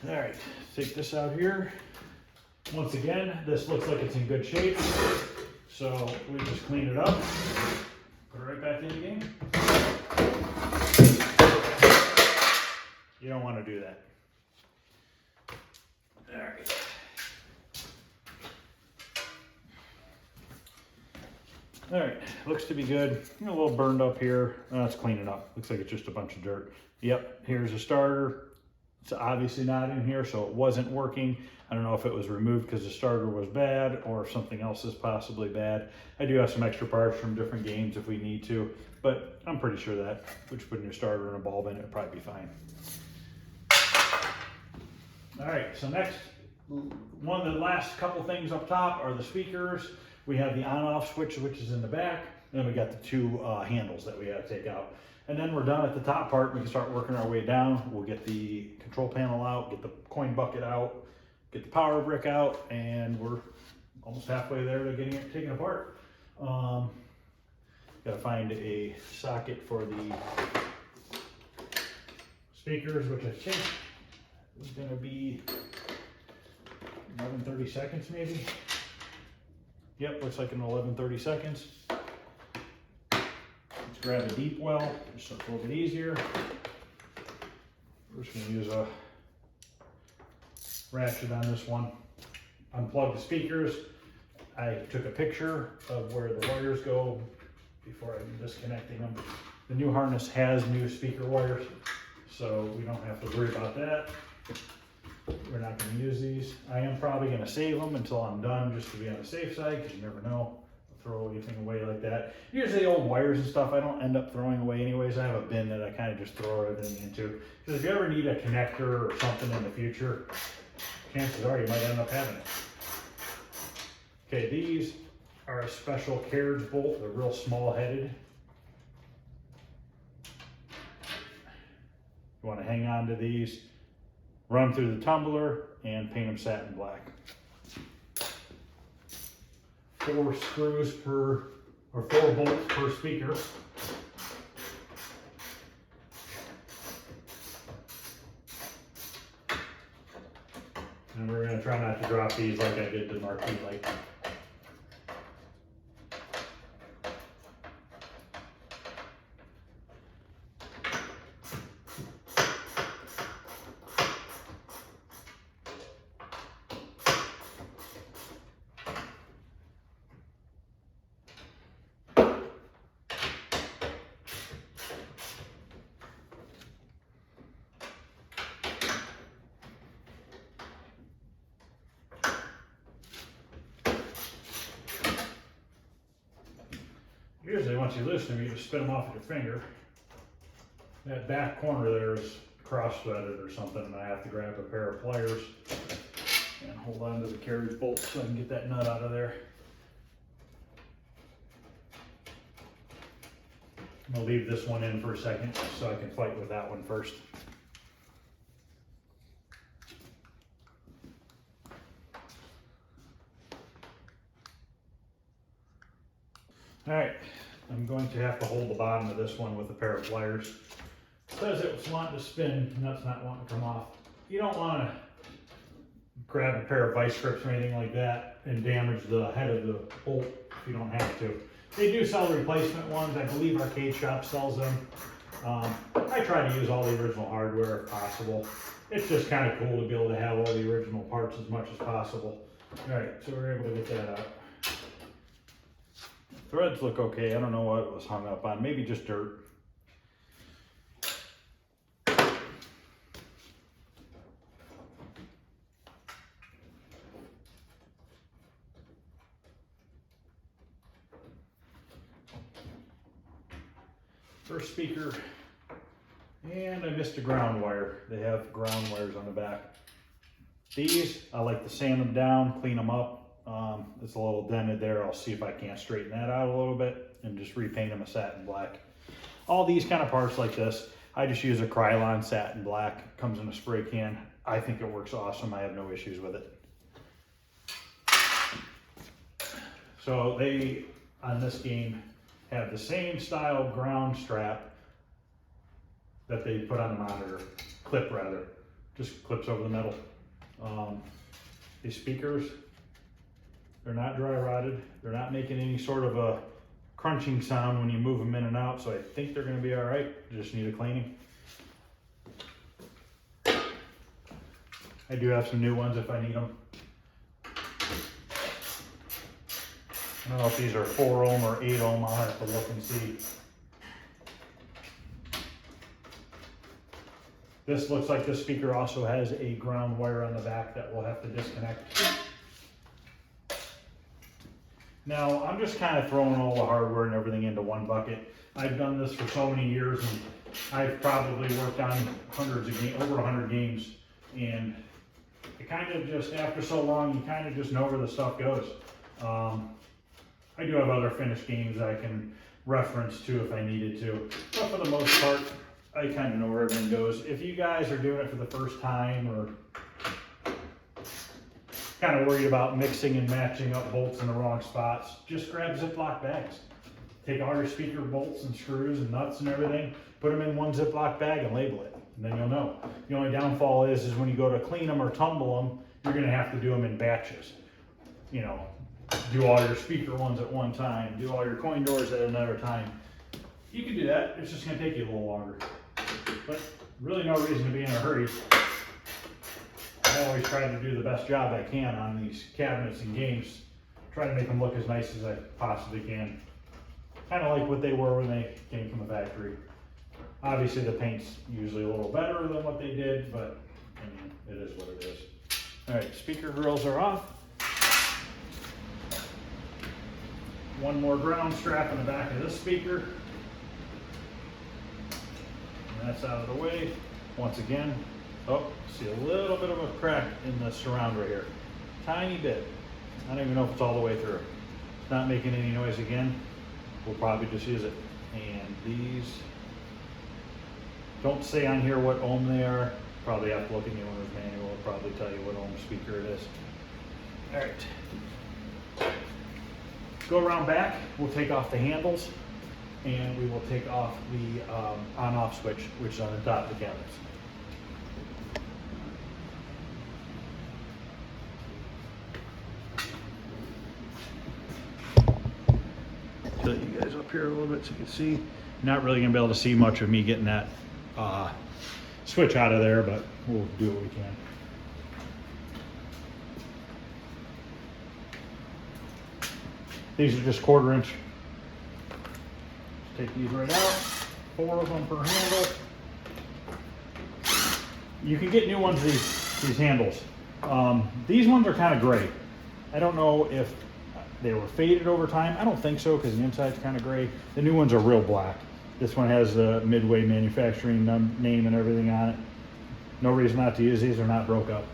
All right, take this out here. Once again, this looks like it's in good shape. So we just clean it up, put it right back in again. You don't want to do that. All right. All right, looks to be good. A little burned up here. Let's clean it up. Looks like it's just a bunch of dirt. Yep, here's a starter. It's obviously not in here, so it wasn't working. I don't know if it was removed because the starter was bad or if something else is possibly bad. I do have some extra parts from different games if we need to, but I'm pretty sure that we just put a new starter and a bulb in it, it'll probably be fine. All right, so next, one of the last couple things up top are the speakers. We have the on-off switch, which is in the back, and then we got the 2 handles that we got to take out. And then we're done at the top part. We can start working our way down. We'll get the control panel out, get the coin bucket out, get the power brick out, and we're almost halfway there to getting it taken apart. Got to find a socket for the speakers, which I think is going to be 11-30 seconds maybe. Yep, looks like an 11-30 seconds. Grab a deep well, just so it's a little bit easier. We're just going to use a ratchet on this one. Unplug the speakers. I took a picture of where the wires go before I'm disconnecting them. The new harness has new speaker wires, so we don't have to worry about that. We're not going to use these. I am probably going to save them until I'm done, just to be on the safe side, because you never know. Throw anything away like that. Usually old wires and stuff I don't end up throwing away anyways. I have a bin that I kind of just throw everything into. Because if you ever need a connector or something in the future, chances are you might end up having it. Okay, these are a special carriage bolt. They're real small headed. You want to hang on to these, run through the tumbler, and paint them satin black. 4 screws per, or 4 bolts per speaker. And we're going to try not to drop these like I did the marquee light. Usually once you loosen them, you just spin them off with your finger. That back corner there is cross-threaded or something, and I have to grab a pair of pliers and hold on to the carriage bolt so I can get that nut out of there. I'm gonna leave this one in for a second so I can fight with that one first. All right, I'm going to have to hold the bottom of this one with a pair of pliers. It says it's wanting to spin, nut's not wanting to come off. You don't want to grab a pair of vice grips or anything like that and damage the head of the bolt if you don't have to. They do sell replacement ones. I believe Arcade Shop sells them. I try to use all the original hardware if possible. It's just kind of cool to be able to have all the original parts as much as possible. All right, so we're able to get that out. Threads look okay. I don't know what it was hung up on. Maybe just dirt. First speaker, and I missed a ground wire. They have ground wires on the back. These, I like to sand them down, clean them up. It's a little dented there. I'll see if I can't straighten that out a little bit and just repaint them a satin black. All these kind of parts like this, I just use a Krylon satin black. It comes in a spray can. I think it works awesome. I have no issues with it. So they, on this game, have the same style ground strap that they put on the monitor, clip rather, just clips over the metal. These speakers, they're not dry rotted. They're not making any sort of a crunching sound when you move them in and out, so I think they're gonna be all right. Just need a cleaning. I do have some new ones if I need them. I don't know if these are 4 ohm or 8 ohm. I'll have to look and see. This looks like this speaker also has a ground wire on the back that we'll have to disconnect. Now, I'm just kind of throwing all the hardware and everything into one bucket. I've done this for so many years, and I've probably worked on hundreds of games, over 100 games, and it kind of just, after so long, you kind of just know where the stuff goes. I do have other finished games I can reference to if I needed to, but for the most part, I kind of know where everything goes. If you guys are doing it for the first time or kind of worried about mixing and matching up bolts in the wrong spots, just grab Ziploc bags. Take all your speaker bolts and screws and nuts and everything, put them in one Ziploc bag and label it, and then you'll know. The only downfall is when you go to clean them or tumble them, you're gonna have to do them in batches. You know, do all your speaker ones at one time, do all your coin doors at another time. You can do that, it's just gonna take you a little longer. But really no reason to be in a hurry. I always try to do the best job I can on these cabinets and games. Try to make them look as nice as I possibly can. Kind of like what they were when they came from the factory. Obviously the paint's usually a little better than what they did, but I mean, it is what it is. All right, speaker grills are off. One more ground strap in the back of this speaker. And that's out of the way. Once again, oh, see a little bit of a crack in the surround right here. Tiny bit. I don't even know if it's all the way through. It's not making any noise again. We'll probably just use it. And these Don't say on here what ohm they are. Probably have to look in the owner's manual. It'll probably tell you what ohm speaker it is. All right. Go around back. We'll take off the handles, and we will take off the on-off switch, which is on the top of the cabinets. Tilt you guys up here a little bit so you can see. Not really gonna be able to see much of me getting that switch out of there, but we'll do what we can. These are just 1/4 inch. Just take these right out. 4 of them per handle. You can get new ones, these handles. These ones are kind of gray. I don't know if they were faded over time. I don't think so, because the inside's kind of gray. The new ones are real black. This one has the Midway manufacturing name and everything on it. No reason not to use these. They're not broke up.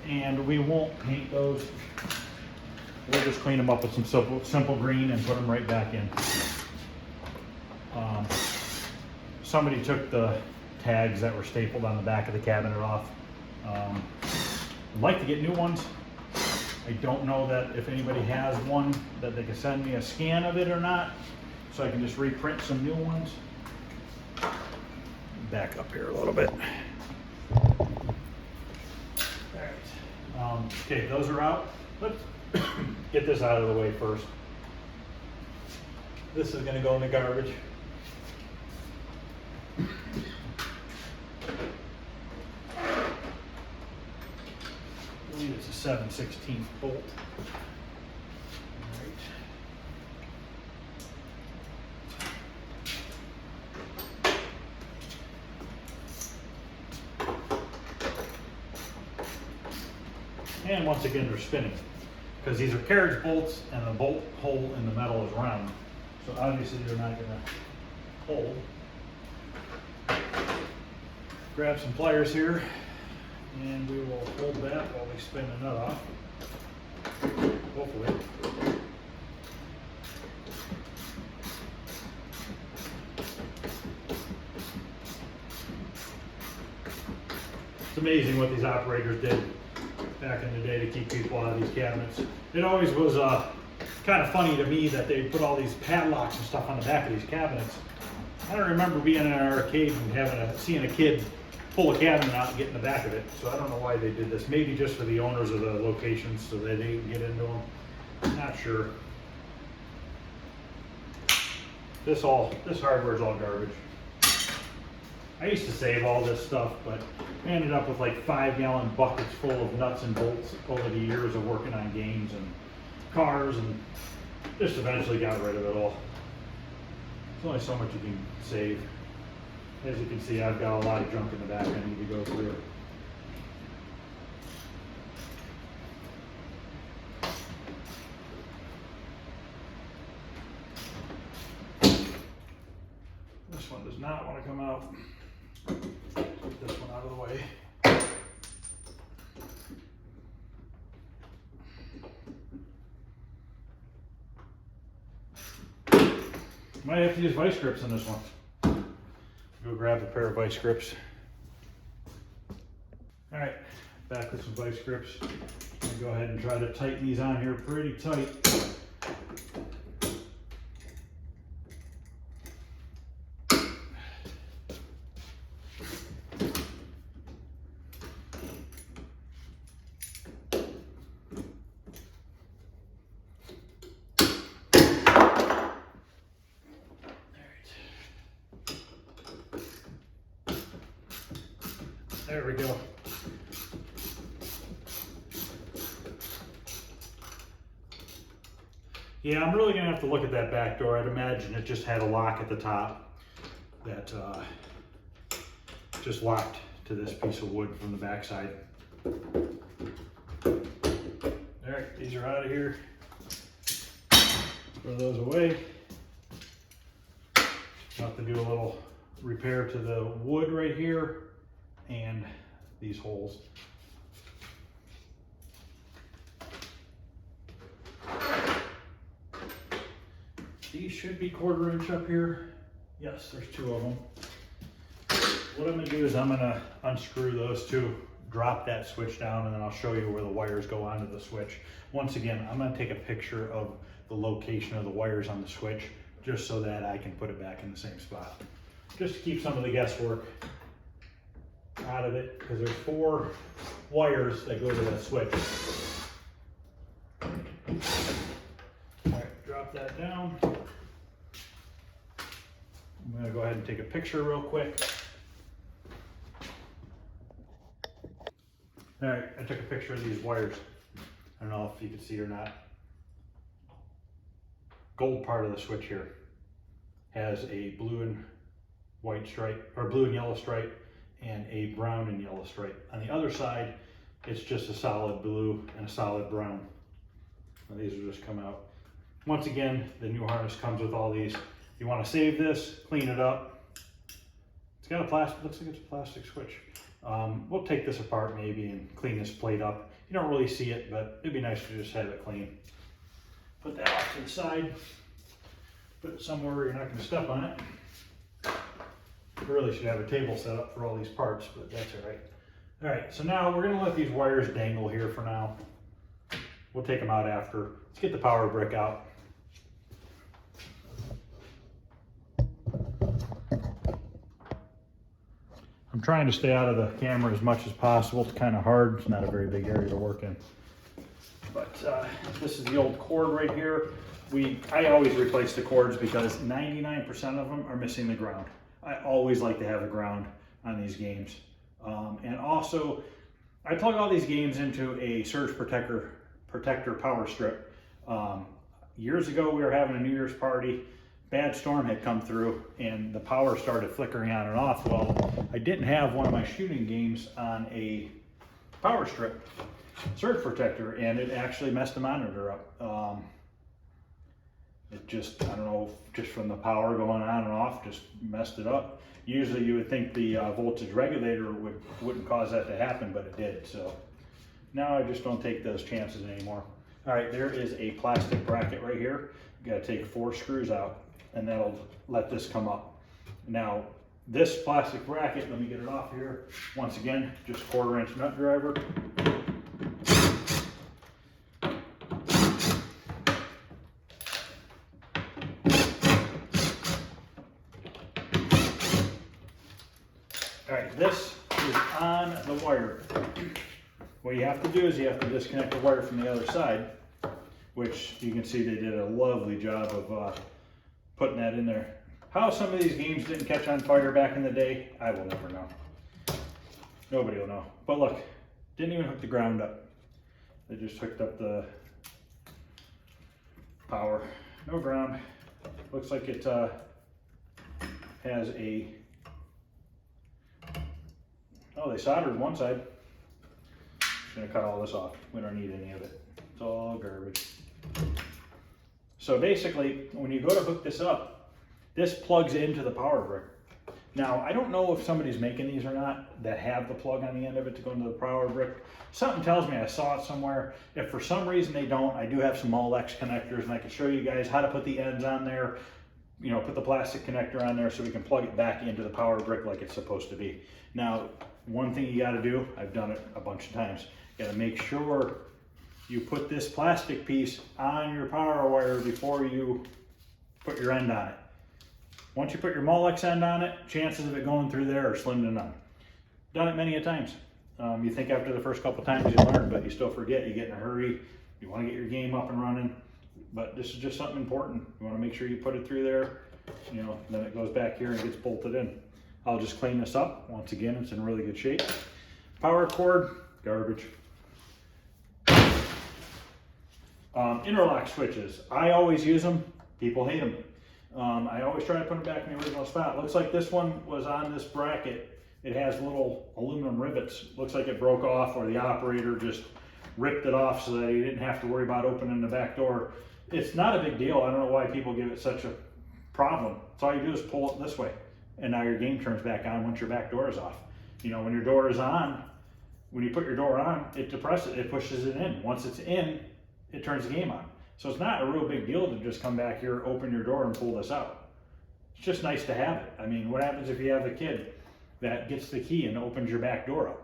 And we won't paint those. We'll just clean them up with some simple green and put them right back in. Somebody took the tags that were stapled on the back of the cabinet off. I'd like to get new ones. I don't know that if anybody has one that they can send me a scan of it or not, so I can just reprint some new ones. Back up here a little bit. All right. Okay, those are out. Let's get this out of the way first. This is going to go in the garbage. I believe it's a 7/16 bolt. All right. And once again, they're spinning because these are carriage bolts and the bolt hole in the metal is round. So obviously they're not going to hold. Grab some pliers here. And we will hold that while we spin the nut off, hopefully. It's amazing what these operators did back in the day to keep people out of these cabinets. It always was kind of funny to me that they put all these padlocks and stuff on the back of these cabinets. I don't remember being in an arcade and seeing a kid pull a cabinet out and get in the back of it. So I don't know why they did this. Maybe just for the owners of the locations so that they can get into them. I'm not sure. This hardware is all garbage. I used to save all this stuff, but I ended up with like 5-gallon buckets full of nuts and bolts over the years of working on games and cars, and just eventually got rid of it all. There's only so much you can save. As you can see, I've got a lot of junk in the back I need to go through. This one does not want to come out. Get this one out of the way. Might have to use vice grips on this one. Go grab a pair of vice grips. All right, back with some vice grips. I'm gonna go ahead and try to tighten these on here pretty tight. There we go. Yeah, I'm really gonna have to look at that back door. I'd imagine it just had a lock at the top that just locked to this piece of wood from the backside. All right, these are out of here. Throw those away. I'll have to do a little repair to the wood right here and these holes. These should be 1/4 inch up here. Yes, there's two of them. What I'm gonna do is I'm gonna unscrew those two, drop that switch down, and then I'll show you where the wires go onto the switch. Once again, I'm gonna take a picture of the location of the wires on the switch, just so that I can put it back in the same spot. Just to keep some of the guesswork out of it, because there's 4 wires that go to that switch. All right, drop that down. I'm gonna go ahead and take a picture real quick. All right, I took a picture of these wires. I don't know if you can see or not. Gold part of the switch here has a blue and white stripe, or blue and yellow stripe, and a brown and yellow stripe. On the other side, it's just a solid blue and a solid brown. Now, these will just come out. Once again, the new harness comes with all these. You want to save this, clean it up. It's got a plastic, looks like it's a plastic switch. We'll take this apart maybe and clean this plate up. You don't really see it, but it'd be nice to just have it clean. Put that off to the side. Put it somewhere where you're not going to step on it. We really should have a table set up for all these parts, but that's all right. All right, so now we're going to let these wires dangle here for now. We'll take them out after. Let's get the power brick out. I'm trying to stay out of the camera as much as possible. It's kind of hard. It's not a very big area to work in. But this is the old cord right here. I always replace the cords because 99% of them are missing the ground. I always like to have a ground on these games. And also, I plug all these games into a surge protector power strip. Years ago, we were having a New Year's party. Bad storm had come through and the power started flickering on and off. Well, I didn't have one of my shooting games on a power strip surge protector, and it actually messed the monitor up. It just, I don't know, just from the power going on and off, just messed it up. Usually you would think the voltage regulator wouldn't cause that to happen, but it did. So now I just don't take those chances anymore. All right, there is a plastic bracket right here. You gotta take 4 screws out, and that'll let this come up. Now, this plastic bracket, let me get it off here. Once again, just 1/4" nut driver. All right, this is on the wire. What you have to do is you have to disconnect the wire from the other side, which you can see they did a lovely job of putting that in there. How some of these games didn't catch on fire back in the day, I will never know. Nobody will know. But look, didn't even hook the ground up. They just hooked up the power. No ground. Looks like it has a, oh, they soldered one side. Just gonna cut all this off. We don't need any of it. It's all garbage. So basically, when you go to hook this up, this plugs into the power brick. Now, I don't know if somebody's making these or not that have the plug on the end of it to go into the power brick. Something tells me I saw it somewhere. If for some reason they don't, I do have some Molex connectors, and I can show you guys how to put the ends on there, you know, put the plastic connector on there so we can plug it back into the power brick like it's supposed to be. Now, one thing you gotta do, I've done it a bunch of times, you gotta make sure you put this plastic piece on your power wire before you put your end on it. Once you put your Molex end on it, chances of it going through there are slim to none. Done it many a times. You think after the first couple times you learn, but you still forget. You get in a hurry. You want to get your game up and running. But this is just something important. You want to make sure you put it through there. You know, then it goes back here and gets bolted in. I'll just clean this up. Once again, it's in really good shape. Power cord, garbage. Interlock switches. I always use them. People hate them. I always try to put them back in the original spot. Looks like this one was on this bracket. It has little aluminum rivets. Looks like it broke off, or the operator just ripped it off so that he didn't have to worry about opening the back door. It's not a big deal. I don't know why people give it such a problem. So all you do is pull it this way, and now your game turns back on once your back door is off. You know, when your door is on, when you put your door on, it depresses it, pushes it in. Once it's in, it turns the game on. So it's not a real big deal to just come back here, open your door, and pull this out. it's just nice to have it. I mean, what happens if you have a kid that gets the key and opens your back door up?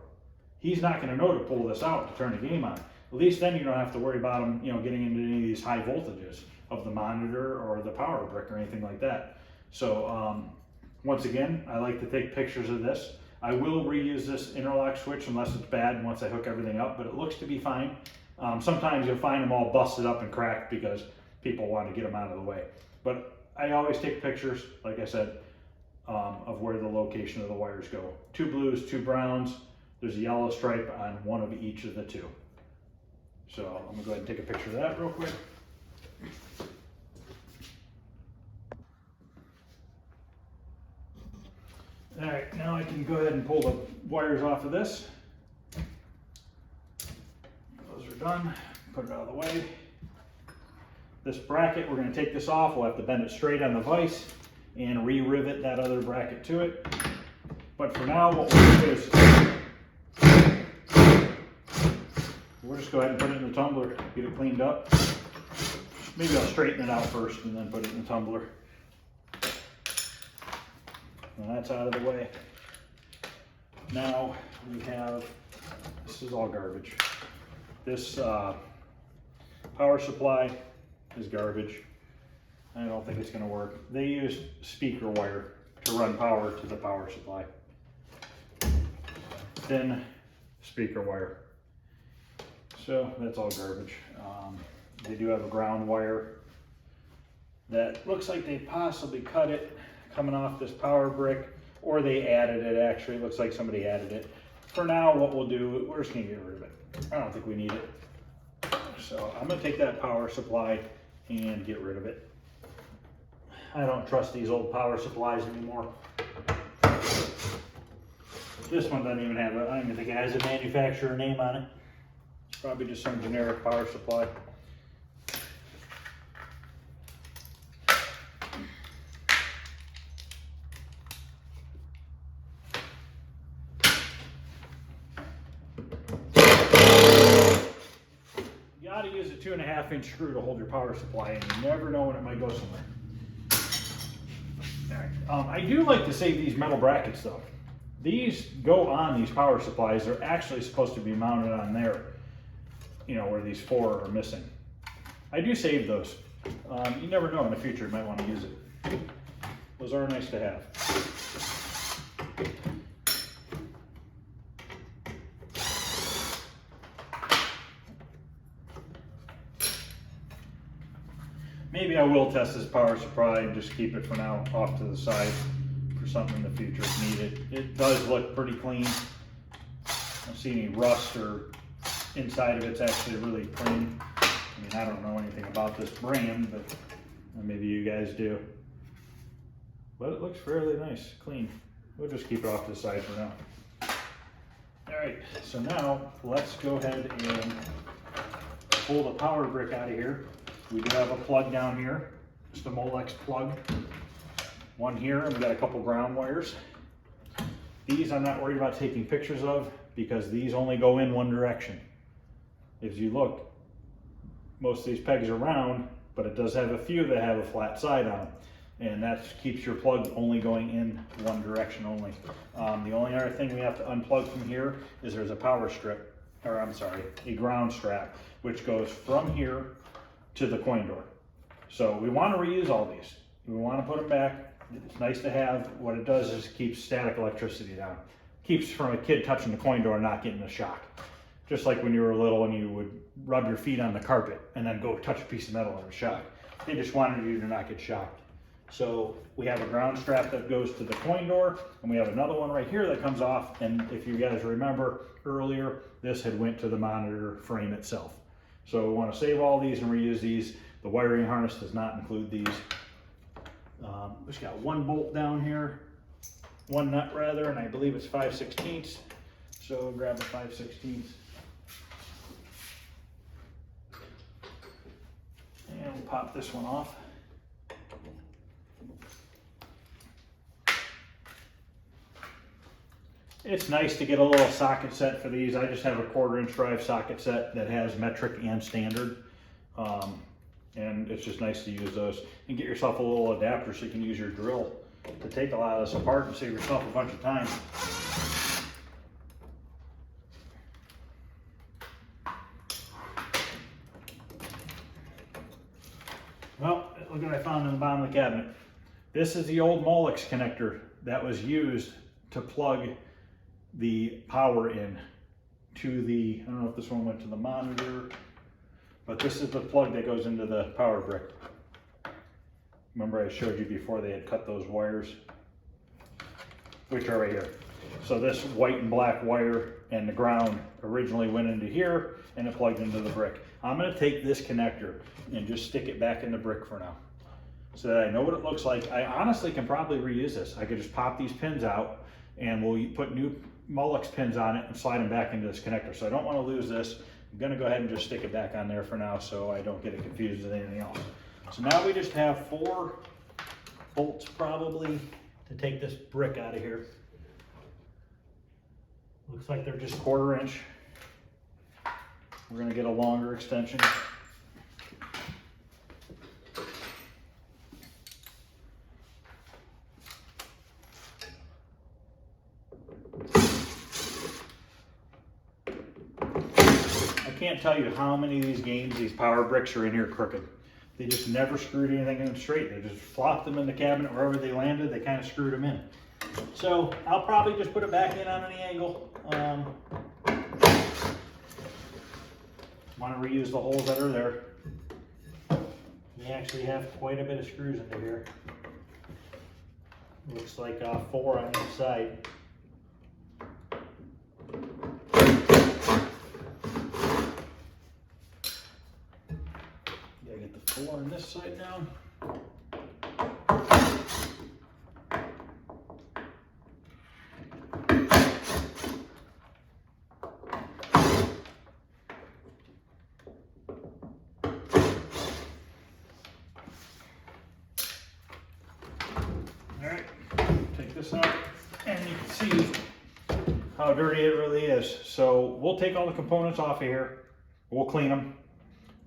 He's not going to know to pull this out to turn the game on. At least then you don't have to worry about him, getting into any of these high voltages of the monitor or the power brick or anything like that. So once again, I like to take pictures of this. I will reuse this interlock switch unless it's bad once I hook everything up, but it looks to be fine. Sometimes you'll find them all busted up and cracked because people want to get them out of the way. But I always take pictures, like I said, of where the location of the wires go. 2 blues, 2 browns. There's a yellow stripe on one of each of the 2. So I'm gonna go ahead and take a picture of that real quick. All right, now I can go ahead and pull the wires off of this. Those are done. Put it out of the way. This bracket, we're going to take this off. We'll have to bend it straight on the vise and re-rivet that other bracket to it. But for now, what we'll do is we'll just go ahead and put it in the tumbler, get it cleaned up. Maybe I'll straighten it out first and then put it in the tumbler. And that's out of the way. Now we have, this is all garbage. This power supply is garbage. I don't think it's going to work. They use speaker wire to run power to the power supply. Thin speaker wire. So that's all garbage. They do have a ground wire that looks like they possibly cut it coming off this power brick, or they added it. Actually, it looks like somebody added it. For now, what we'll do, we're just going to get rid of it. I don't think we need it. So I'm going to take that power supply and get rid of it. I don't trust these old power supplies anymore. This one doesn't even have I don't even think it has a manufacturer name on it. It's probably just some generic power supply. You got to use a 2.5-inch screw to hold your power supply, and you never know when it might go somewhere. All right. I do like to save these metal brackets though. These go on these power supplies. They're actually supposed to be mounted on there, where these 4 are missing. I do save those. You never know in the future, you might want to use it. Those are nice to have. Maybe I will test this power supply and just keep it for now off to the side for something in the future if needed. It does look pretty clean. I don't see any rust or inside of it's actually really clean. I mean, I don't know anything about this brand, but maybe you guys do. But it looks fairly nice, clean. We'll just keep it off to the side for now. All right, so now let's go ahead and pull the power brick out of here. We do have a plug down here, just a Molex plug. One here, and we got a couple ground wires. These I'm not worried about taking pictures of because these only go in one direction. If you look, most of these pegs are round, but it does have a few that have a flat side on them. And that keeps your plug only going in one direction only. The only other thing we have to unplug from here is there's a power strip, or I'm sorry, a ground strap, which goes from here to the coin door. So we want to reuse all these. We want to put them back. It's nice to have. What it does is keeps static electricity down. Keeps from a kid touching the coin door and not getting a shock. Just like when you were little and you would rub your feet on the carpet and then go touch a piece of metal and a shock. They just wanted you to not get shocked. So we have a ground strap that goes to the coin door, and we have another one right here that comes off. And if you guys remember earlier, this had went to the monitor frame itself. So we want to save all these and reuse these. The wiring harness does not include these. We just got one bolt down here, one nut rather, and I believe it's 5/16. So grab the 5/16. And we'll pop this one off. It's nice to get a little socket set for these. I just have a 1/4-inch drive socket set that has metric and standard. And it's just nice to use those and get yourself a little adapter so you can use your drill to take a lot of this apart and save yourself a bunch of time. Well, look what I found in the bottom of the cabinet. This is the old Molex connector that was used to plug the power in to the, I don't know if this one went to the monitor, but this is the plug that goes into the power brick. Remember I showed you before they had cut those wires, which are right here. So this white and black wire and the ground originally went into here and it plugged into the brick. I'm gonna take this connector and just stick it back in the brick for now, so that I know what it looks like. I honestly can probably reuse this. I could just pop these pins out and we'll put new Molex pins on it and slide them back into this connector. So I don't want to lose this. I'm gonna go ahead and just stick it back on there for now so I don't get it confused with anything else. So now we just have 4 bolts probably to take this brick out of here. Looks like they're just 1/4 inch. We're gonna get a longer extension. I can't tell you how many of these games, these power bricks are in here crooked. They just never screwed anything in straight. They just flopped them in the cabinet wherever they landed. They kind of screwed them in. So I'll probably just put it back in on any angle. Want to reuse the holes that are there. We actually have quite a bit of screws into here. Looks like 4 on each side. Gotta get the 4 on this side now. Alright, take this out and you can see how dirty it really is. So we'll take all the components off of here. We'll clean them.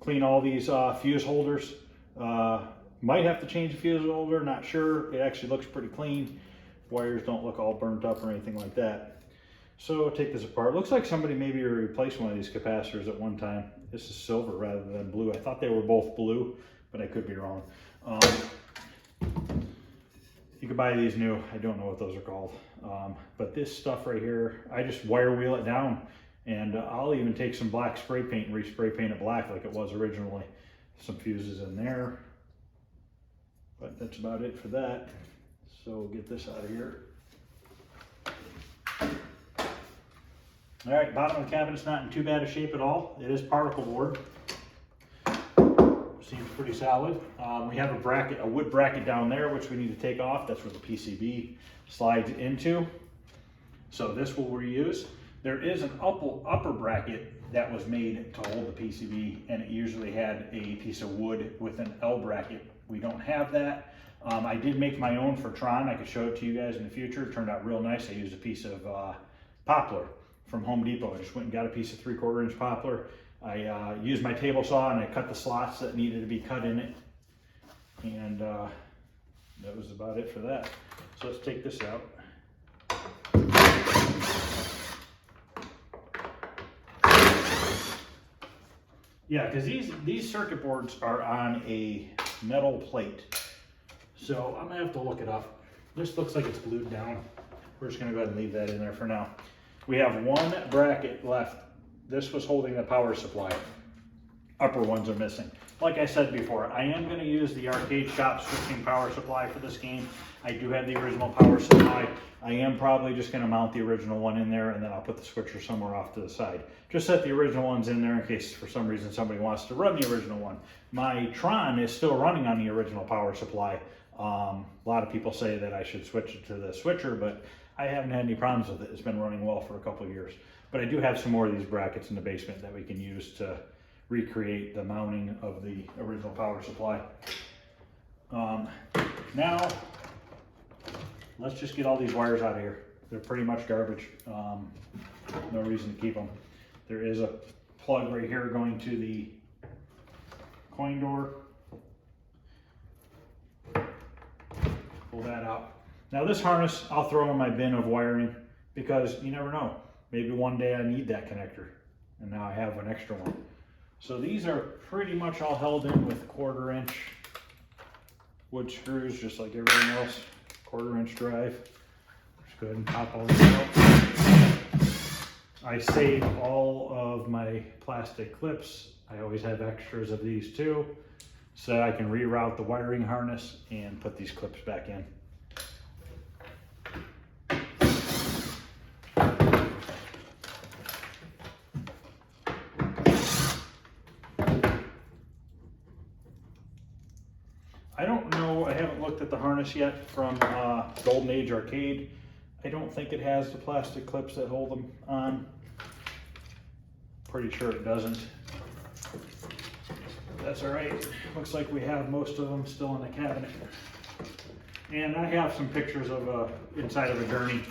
Clean all these fuse holders. Might have to change the fuse holder, not sure. It actually looks pretty clean. Wires don't look all burnt up or anything like that. So take this apart. Looks like somebody maybe replaced one of these capacitors at one time. This is silver rather than blue. I thought they were both blue, but I could be wrong. You could buy these new. I don't know what those are called. But this stuff right here, I just wire wheel it down, and I'll even take some black spray paint and re-spray paint it black like it was originally. Some fuses in there, but that's about it for that. So we'll get this out of here. All right, bottom of the cabinet's not in too bad a shape at all. It is particle board. Seems pretty solid. We have a bracket, a wood bracket down there, which we need to take off. That's where the PCB slides into. So this we'll reuse. There is an upper bracket that was made to hold the PCB, and it usually had a piece of wood with an L bracket. We don't have that. I did make my own for Tron. I could show it to you guys in the future. It turned out real nice. I used a piece of poplar from Home Depot. I just went and got a piece of 3/4 inch poplar. I used my table saw and I cut the slots that needed to be cut in it. And that was about it for that. So let's take this out. Yeah, because these circuit boards are on a metal plate. So I'm gonna have to look it up. This looks like it's glued down. We're just gonna go ahead and leave that in there for now. We have one bracket left. This was holding the power supply. Upper ones are missing. Like I said before, I am going to use the Arcade Shop switching power supply for this game. I do have the original power supply. I am probably just going to mount the original one in there, and then I'll put the switcher somewhere off to the side. Just set the original ones in there in case for some reason somebody wants to run the original one. My Tron is still running on the original power supply. A lot of people say that I should switch it to the switcher, but I haven't had any problems with it. It's been running well for a couple of years. But I do have some more of these brackets in the basement that we can use to recreate the mounting of the original power supply. Now, let's just get all these wires out of here. They're pretty much garbage. No reason to keep them. There is a plug right here going to the coin door. Pull that out. Now this harness, I'll throw in my bin of wiring because you never know. Maybe one day I need that connector, and now I have an extra one. So these are pretty much all held in with 1/4 inch wood screws, just like everything else. 1/4 inch drive. Just go ahead and pop all these out. I save all of my plastic clips. I always have extras of these too, so I can reroute the wiring harness and put these clips back in. I don't know, I haven't looked at the harness yet from Golden Age Arcade. I don't think it has the plastic clips that hold them on. Pretty sure it doesn't. That's all right. Looks like we have most of them still in the cabinet. And I have some pictures of inside of a gurney,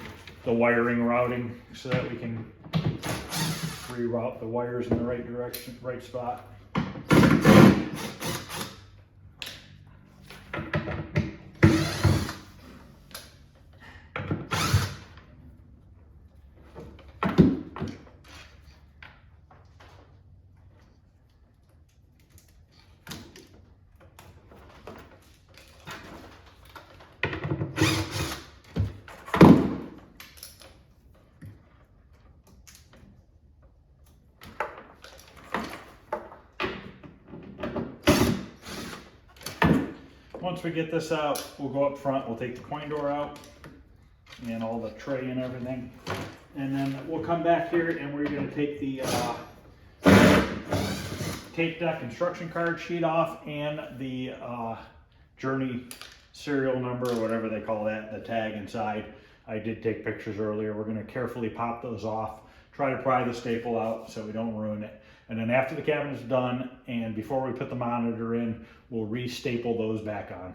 the wiring routing, so that we can reroute the wires in the right direction, right spot. Once we get this out, we'll go up front, we'll take the coin door out and all the tray and everything. And then we'll come back here and we're gonna take the tape deck instruction card sheet off and the Journey serial number, or whatever they call that, the tag inside. I did take pictures earlier. We're gonna carefully pop those off, try to pry the staple out so we don't ruin it. And then after the cabinet's done and before we put the monitor in, we'll re-staple those back on.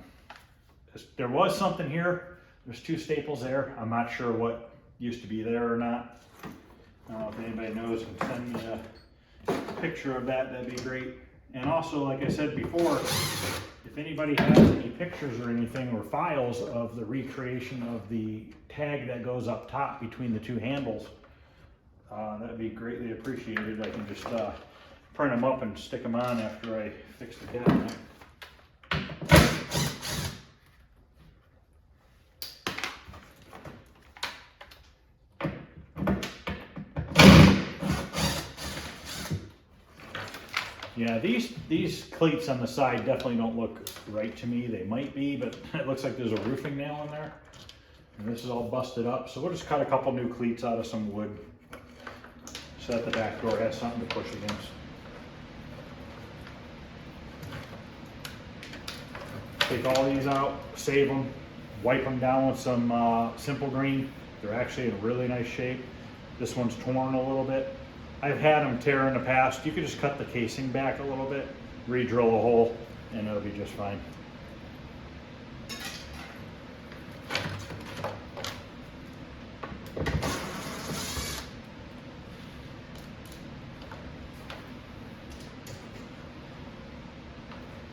There was something here. There's 2 staples there. I'm not sure what used to be there or not. If anybody knows, can send me a picture of that, that'd be great. And also, like I said before, if anybody has any pictures or anything or files of the recreation of the tag that goes up top between the 2 handles, that'd be greatly appreciated. I can just print them up and stick them on after I fix the cabinet. Yeah, these cleats on the side definitely don't look right to me. They might be, but it looks like there's a roofing nail in there. And this is all busted up. So we'll just cut a couple new cleats out of some wood so that the back door has something to push against. Take all these out, save them, wipe them down with some Simple Green. They're actually in really nice shape. This one's torn a little bit. I've had them tear in the past. You could just cut the casing back a little bit, re-drill a hole, and it'll be just fine.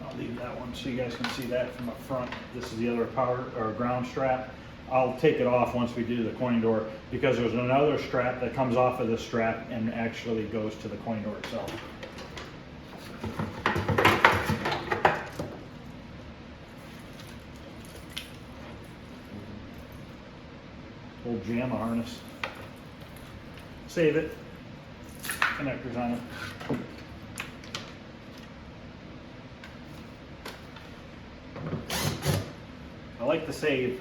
I'll leave that one so you guys can see that from up front. This is the other power or ground strap. I'll take it off once we do the coin door because there's another strap that comes off of the strap and actually goes to the coin door itself. Old JAMA harness. Save it. Connectors on it. I like to save.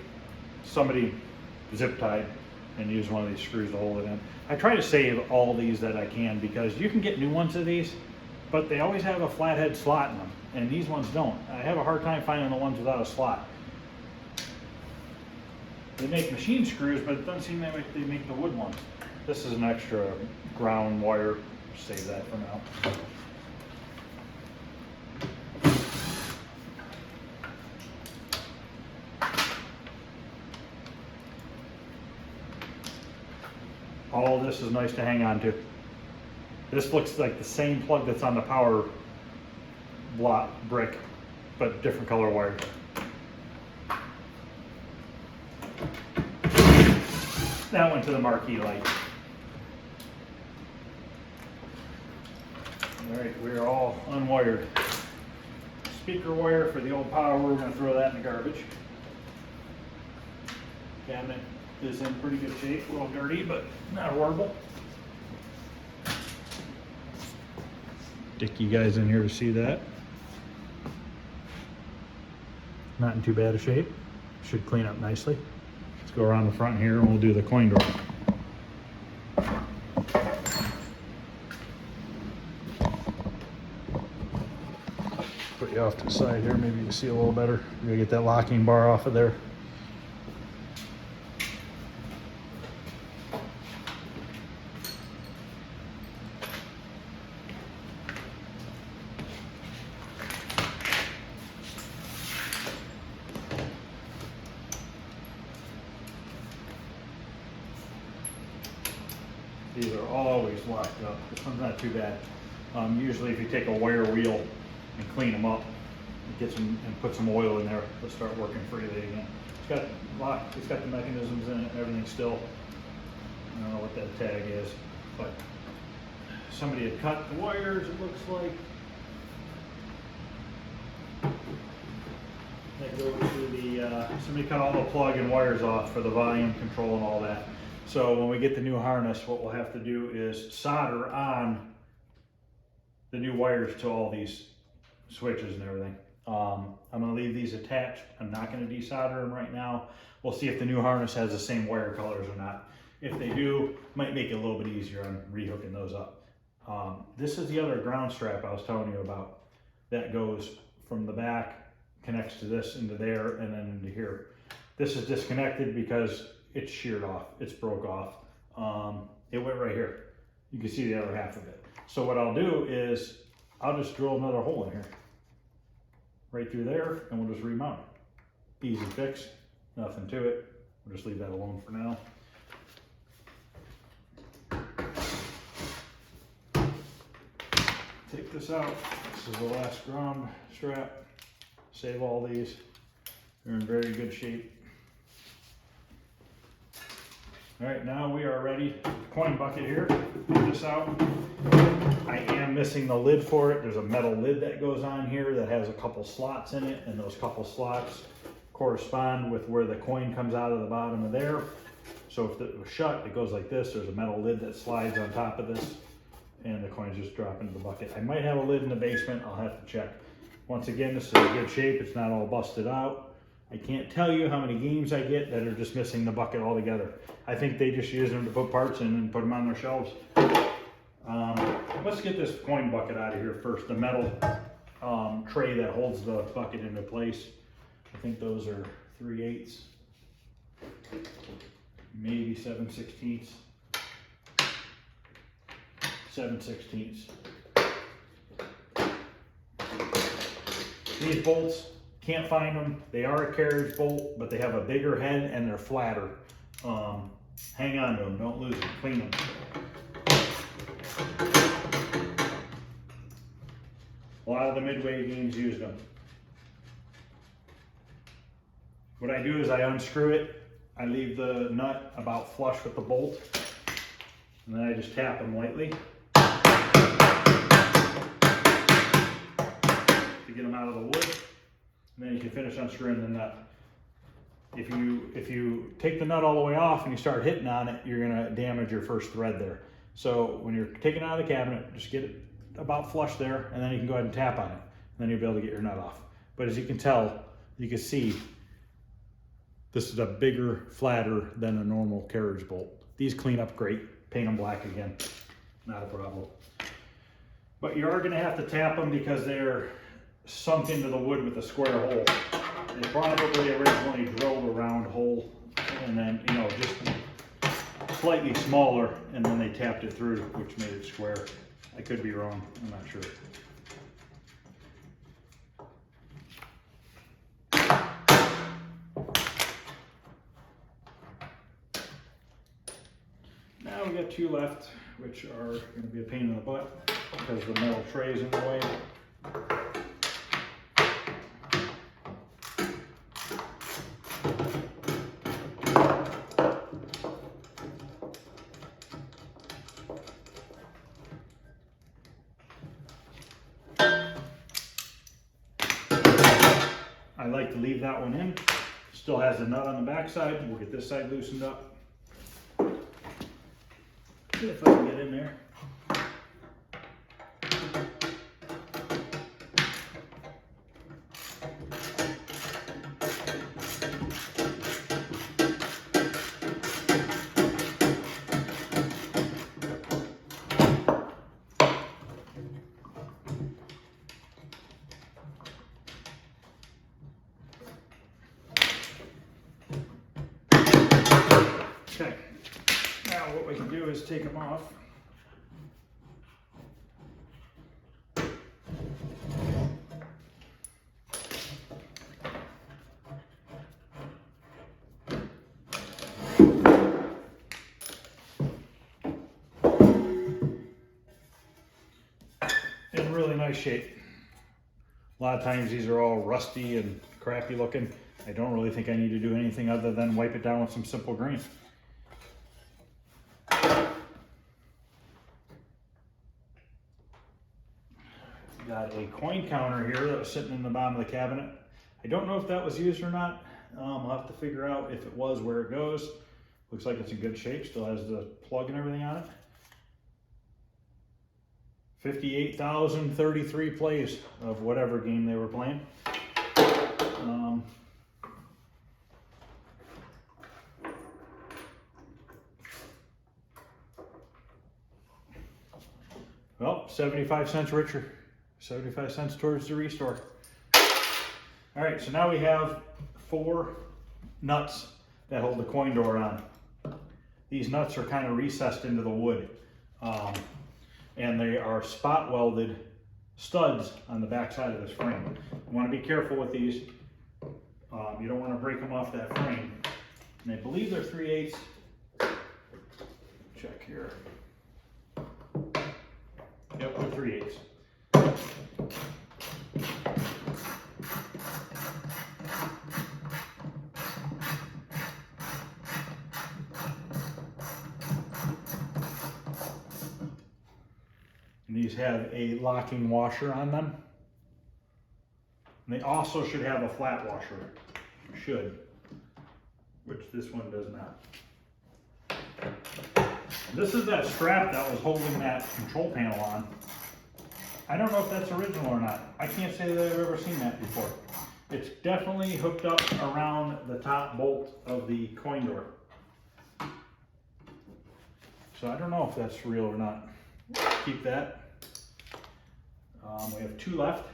Somebody zip tied and use one of these screws to hold it in. I try to save all these that I can because you can get new ones of these, but they always have a flathead slot in them, and these ones don't. I have a hard time finding the ones without a slot. They make machine screws, but it doesn't seem like they make the wood ones. This is an extra ground wire. Save that for now. All this is nice to hang on to. This looks like the same plug that's on the power block brick, but different color wire. that one to the marquee light. All right, we're all unwired. Speaker wire for the old power, we're going to throw that in the garbage. Cabinet is in pretty good shape, a little dirty, but not horrible. Stick you guys in here to see that. Not in too bad a shape. Should clean up nicely. Let's go around the front here and we'll do the coin door. Put you off to the side here, maybe you can see a little better. We're gonna get that locking bar off of there. These are always locked up. This one's not too bad. Usually if you take a wire wheel and clean them up, get some and put some oil in there, they'll start working freely again. It's got locked, it's got the mechanisms in it and everything still. I don't know what that tag is, but somebody had cut the wires, it looks like. That goes to the, somebody cut all the plug and wires off for the volume control and all that. So when we get the new harness, what we'll have to do is solder on the new wires to all these switches and everything. I'm going to leave these attached. I'm not going to desolder them right now. We'll see if the new harness has the same wire colors or not. If they do, might make it a little bit easier on rehooking those up. This is the other ground strap I was telling you about. That goes from the back, connects to this into there, and then into here. This is disconnected because it's sheared off, it's broke off. It went right here. You can see the other half of it. So what I'll do is, I'll just drill another hole in here. Right through there, and we'll just remount it. Easy fix, nothing to it. We'll just leave that alone for now. Take this out. This is the last ground strap. Save all these. They're in very good shape. All right, now we are ready. Coin bucket here. Get this out. I am missing the lid for it. There's a metal lid that goes on here that has a couple slots in it, and those couple slots correspond with where the coin comes out of the bottom of there. So if it was shut, it goes like this. There's a metal lid that slides on top of this, and the coins just drop into the bucket. I might have a lid in the basement. I'll have to check. Once again, this is in good shape. It's not all busted out. I can't tell you how many games I get that are just missing the bucket altogether. I think they just use them to put parts in and put them on their shelves. Let's get this coin bucket out of here first. The metal tray that holds the bucket into place. I think those are 3/8, maybe 7/16. 7/16. These bolts, can't find them. They are a carriage bolt, but they have a bigger head and they're flatter. Hang on to them, don't lose them, clean them. A lot of the Midway games use them. What I do is I unscrew it, I leave the nut about flush with the bolt, and then I just tap them lightly to get them out of the wood, and then you can finish unscrewing the nut. If you take the nut all the way off and you start hitting on it, you're gonna damage your first thread there. So when you're taking it out of the cabinet, just get it about flush there, and then you can go ahead and tap on it. And then you'll be able to get your nut off. But as you can tell, you can see, this is a bigger, flatter than a normal carriage bolt. These clean up great. Paint them black again, not a problem. But you are gonna have to tap them because they're sunk into the wood with a square hole. They probably originally drilled a round hole and then, you know, just slightly smaller, and then they tapped it through, which made it square. I could be wrong, I'm not sure. Now we got two left, which are going to be a pain in the butt because the metal tray is in the way. to leave that one in. Still has a nut on the back side. We'll get this side loosened up. See if I can get in there. Okay, now what we can do is take them off. In really nice shape. A lot of times these are all rusty and crappy looking. I don't really think I need to do anything other than wipe it down with some simple green. Got a coin counter here that was sitting in the bottom of the cabinet. I don't know if that was used or not. I'll have to figure out if it was, where it goes. Looks like it's in good shape, still has the plug and everything on it. 58,033 plays of whatever game they were playing. Well, 75 cents richer. 75 cents towards the restore. All right, so now we have 4 nuts that hold the coin door on. These nuts are kind of recessed into the wood. And they are spot welded studs on the back side of this frame. You want to be careful with these. You don't want to break them off that frame. And I believe they're 3/8. Check here. Yep, they're 3/8. And these have a locking washer on them. And they also should have a flat washer. Should. Which this one does not. And this is that strap that was holding that control panel on. I don't know if that's original or not. I can't say that I've ever seen that before. It's definitely hooked up around the top bolt of the coin door. So I don't know if that's real or not. Keep that. We have 2 left.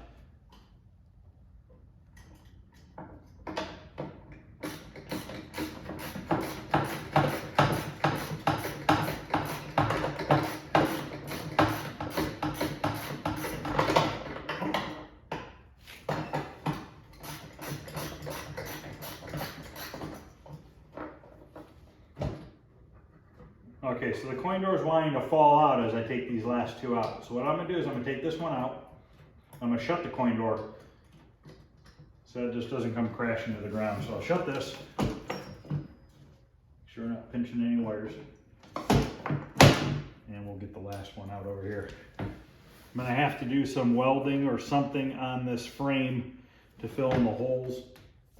Okay, so the coin door is wanting to fall out as I take these last 2 out. So what I'm going to do is I'm going to take this one out. I'm going to shut the coin door so it just doesn't come crashing to the ground. So I'll shut this. Make sure we're not pinching any wires. And we'll get the last one out over here. I'm going to have to do some welding or something on this frame to fill in the holes.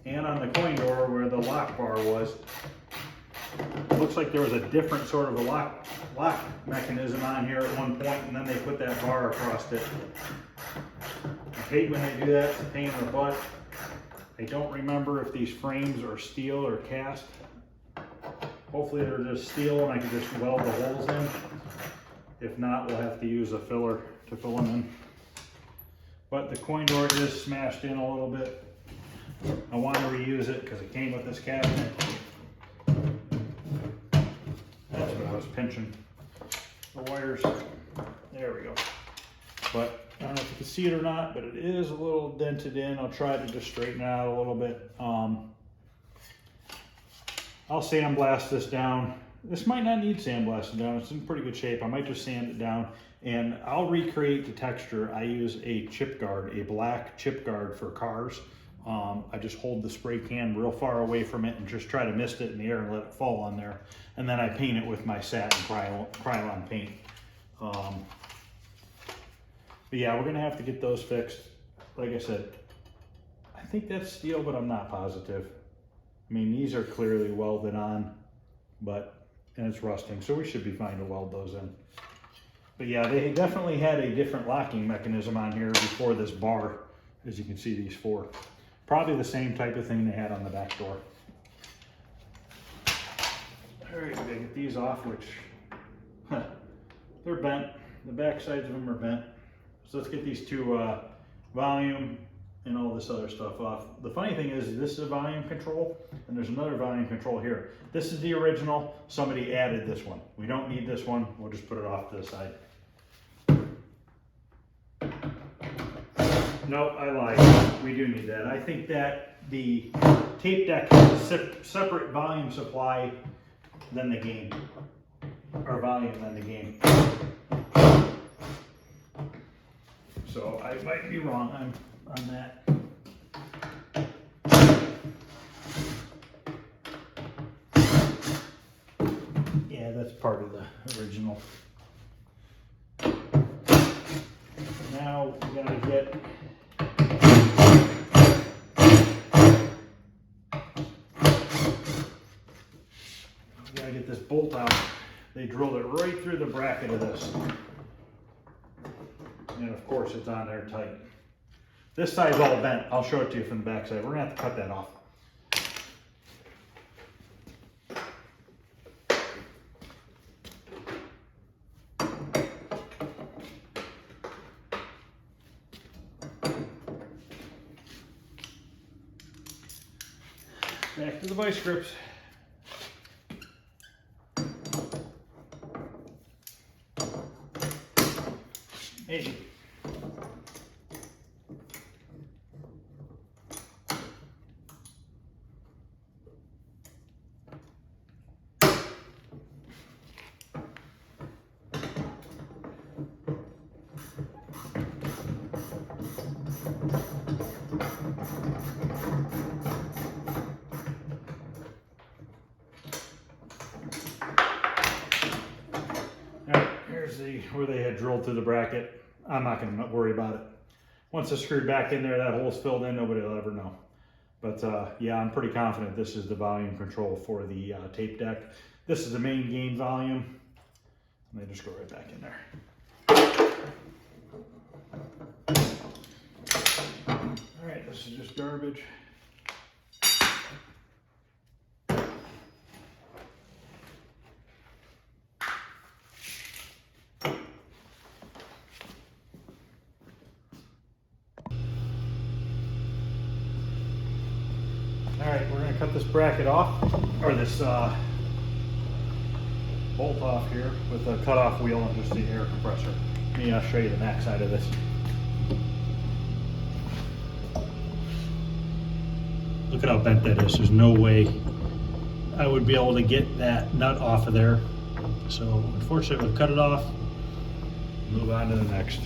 And on the coin door where the lock bar was. It looks like there was a different sort of a lock mechanism on here at one point, and then they put that bar across it. I hate when they do that, it's a pain in the butt. I don't remember if these frames are steel or cast. Hopefully they're just steel and I can just weld the holes in. If not, we'll have to use a filler to fill them in. But the coin door is smashed in a little bit. I want to reuse it because it came with this cabinet. That's what I was pinching. The wires. There we go. But I don't know if you can see it or not, but it is a little dented in. I'll try to just straighten it out a little bit. I'll sandblast this down. This might not need sandblasting down. It's in pretty good shape. I might just sand it down and I'll recreate the texture. I use a chip guard, a black chip guard for cars. I just hold the spray can real far away from it and just try to mist it in the air and let it fall on there. And then I paint it with my satin Krylon paint. But yeah, we're gonna have to get those fixed. Like I said, I think that's steel, but I'm not positive. I mean, these are clearly welded on, and it's rusting, so we should be fine to weld those in. But yeah, they definitely had a different locking mechanism on here before this bar, as you can see these four. Probably the same type of thing they had on the back door. All right, we gotta get these off, which, they're bent. The back sides of them are bent. So let's get these two volume and all this other stuff off. The funny thing is, this is a volume control, and there's another volume control here. This is the original. Somebody added this one. We don't need this one. We'll just put it off to the side. No, I lied. We do need that. I think that the tape deck has a separate volume supply than the game, or volume than the game. So I might be wrong on that. Yeah, that's part of the original. Now we gotta get this bolt out. They drilled it right through the bracket of this. And of course it's on there tight. This side's all bent. I'll show it to you from the back side. We're gonna have to cut that off. Back to the vice grips. Hey. Where they had drilled through the bracket. I'm not going to worry about it. Once it's screwed back in there, that hole's filled in, nobody will ever know. But yeah, I'm pretty confident this is the volume control for the tape deck. This is the main gain volume. And they just go right back in there. All right, this is just garbage. All right, we're going to cut this bracket off, or this bolt off here with a cutoff wheel and just the air compressor. Let me show you the back side of this. Look at how bent that is. There's no way I would be able to get that nut off of there. So unfortunately, we'll cut it off, move on to the next.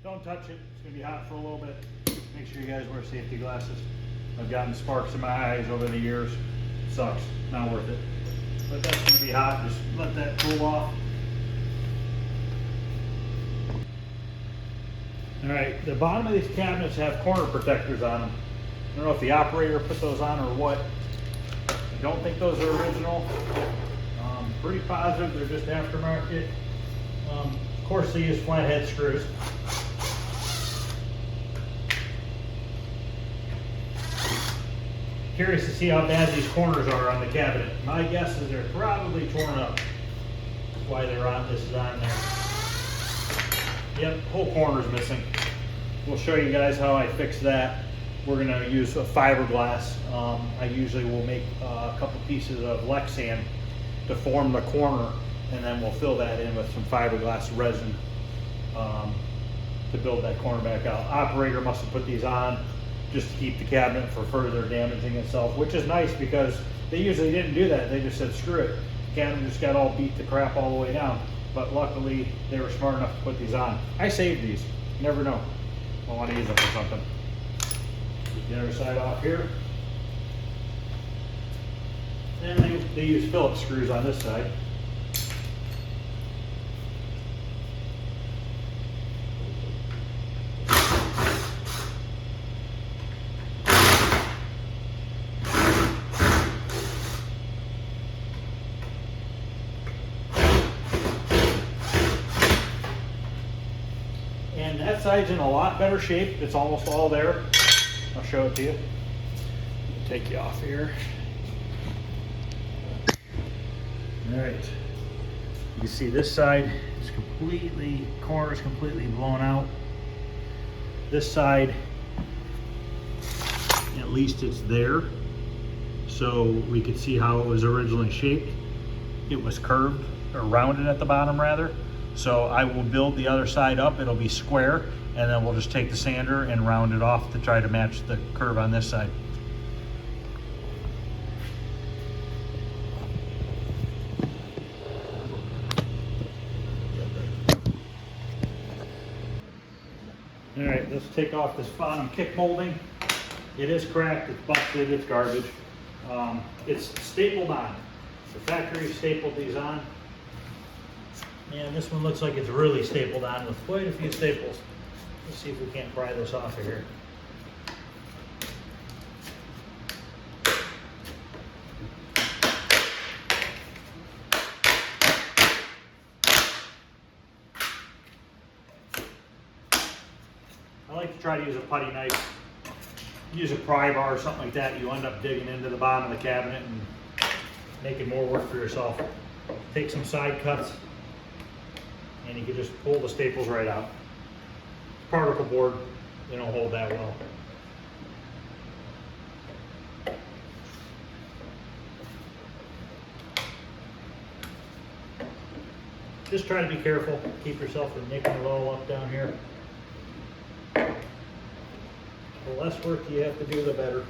Don't touch it, it's going to be hot for a little bit. Make sure you guys wear safety glasses. I've gotten sparks in my eyes over the years. It sucks, not worth it. But that's going to be hot, just let that cool off. Alright, the bottom of these cabinets have corner protectors on them. I don't know if the operator put those on or what. I don't think those are original. Pretty positive they're just aftermarket. Of course they use flathead screws. Curious to see how bad these corners are on the cabinet. My guess is they're probably torn up. That's why they're on. This is on there. Yep, whole corner's missing. We'll show you guys how I fix that. We're going to use a fiberglass. I usually will make a couple pieces of Lexan to form the corner, and then we'll fill that in with some fiberglass resin to build that corner back out. Operator must have put these on just to keep the cabinet from further damaging itself, which is nice because They usually didn't do that. They just said, screw it. The cabinet just got all beat to crap all the way down. But luckily, they were smart enough to put these on. I saved these. You never know. I want to use them for something. Get the other side off here. And they use Phillips screws on this side. And that side's in a lot better shape. It's almost all there. I'll show it to you. Take you off here. All right. You can see this side is corner is completely blown out. This side, at least it's there. So we could see how it was originally shaped. It was curved, or rounded at the bottom rather. So I will build the other side up. It'll be square, and then we'll just take the sander and round it off to try to match the curve on this side. All right, let's take off this bottom kick molding. It is cracked, it's busted, it's garbage. It's stapled on. The factory stapled these on. And this one looks like it's really stapled on with quite a few staples. Let's see if we can't pry this off of here. I like to try to use a putty knife. Use a pry bar or something like that. You end up digging into the bottom of the cabinet and making more work for yourself. Take some side cuts, and you can just pull the staples right out. Particle board, they don't hold that well. Just try to be careful. Keep yourself from nicking it all up down here. The less work you have to do, the better.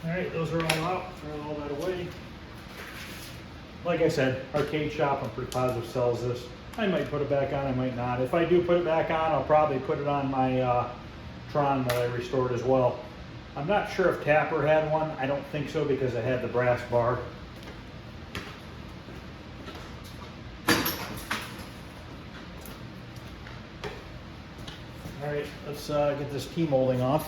All right, those are all out. Throw all that away. Like I said, Arcade Shop, I'm pretty positive sells this. I might put it back on, I might not. If I do put it back on, I'll probably put it on my Tron that I restored as well. I'm not sure if Tapper had one. I don't think so because it had the brass bar. All right, let's get this T-molding off.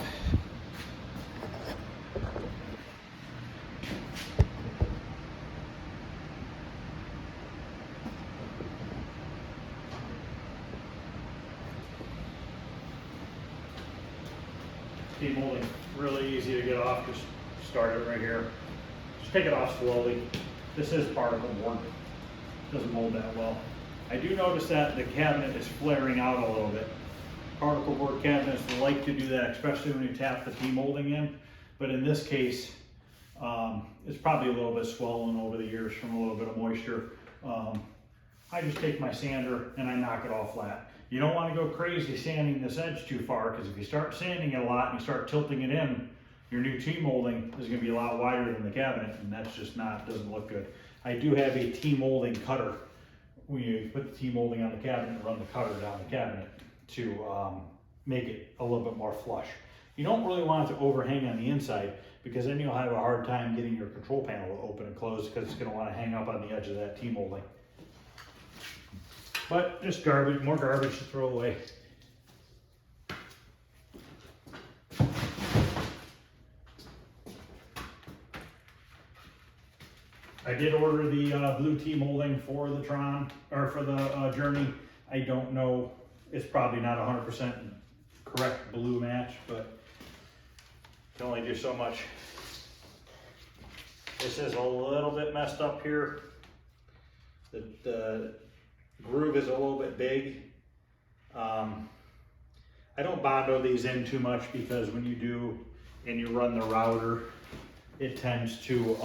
T-molding, really easy to get off. Just start it right here. Just take it off slowly. This is particle board. Doesn't mold that well. I do notice that the cabinet is flaring out a little bit. Particle board cabinets like to do that, especially when you tap the T-molding in. But in this case, it's probably a little bit swollen over the years from a little bit of moisture. I just take my sander and I knock it all flat. You don't want to go crazy sanding this edge too far, because if you start sanding it a lot and you start tilting it in, your new T-molding is going to be a lot wider than the cabinet, and that's just doesn't look good. I do have a T-molding cutter. When you put the T-molding on the cabinet, run the cutter down the cabinet to make it a little bit more flush. You don't really want it to overhang on the inside, because then you'll have a hard time getting your control panel to open and close, because it's going to want to hang up on the edge of that T-molding. But just garbage, more garbage to throw away. I did order the blue T molding for the Tron, or for the Journey. I don't know, it's probably not 100% correct blue match, but can only do so much. This is a little bit messed up here. The groove is a little bit big. I don't Bondo these in too much because when you do and you run the router, it tends to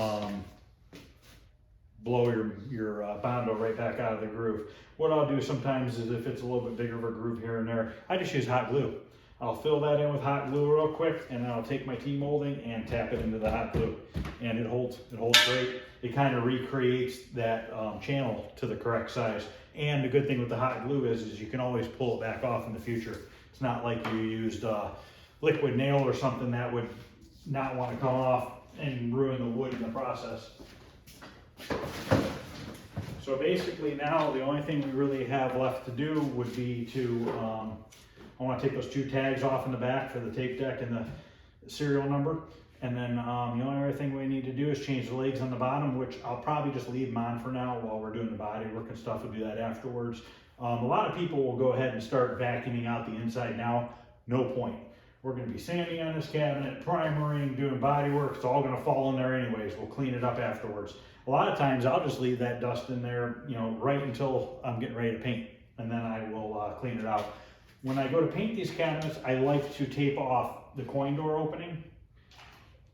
blow your Bondo right back out of the groove. What I'll do sometimes is if it's a little bit bigger of a groove here and there, I just use hot glue. I'll fill that in with hot glue real quick, and then I'll take my T molding and tap it into the hot glue, and it holds great. It kind of recreates that channel to the correct size. And the good thing with the hot glue is you can always pull it back off in the future. It's not like you used liquid nail or something that would not want to come off and ruin the wood in the process. So basically now the only thing we really have left to do would be to, I want to take those two tags off in the back for the tape deck and the serial number. And then the only other thing we need to do is change the legs on the bottom, which I'll probably just leave them on for now while we're doing the body work and stuff. We'll do that afterwards. A lot of people will go ahead and start vacuuming out the inside now. No point. We're going to be sanding on this cabinet, primering, doing body work. It's all going to fall in there anyways. We'll clean it up afterwards. A lot of times I'll just leave that dust in there, you know, right until I'm getting ready to paint, and then I will clean it out. When I go to paint these cabinets, I like to tape off the coin door opening.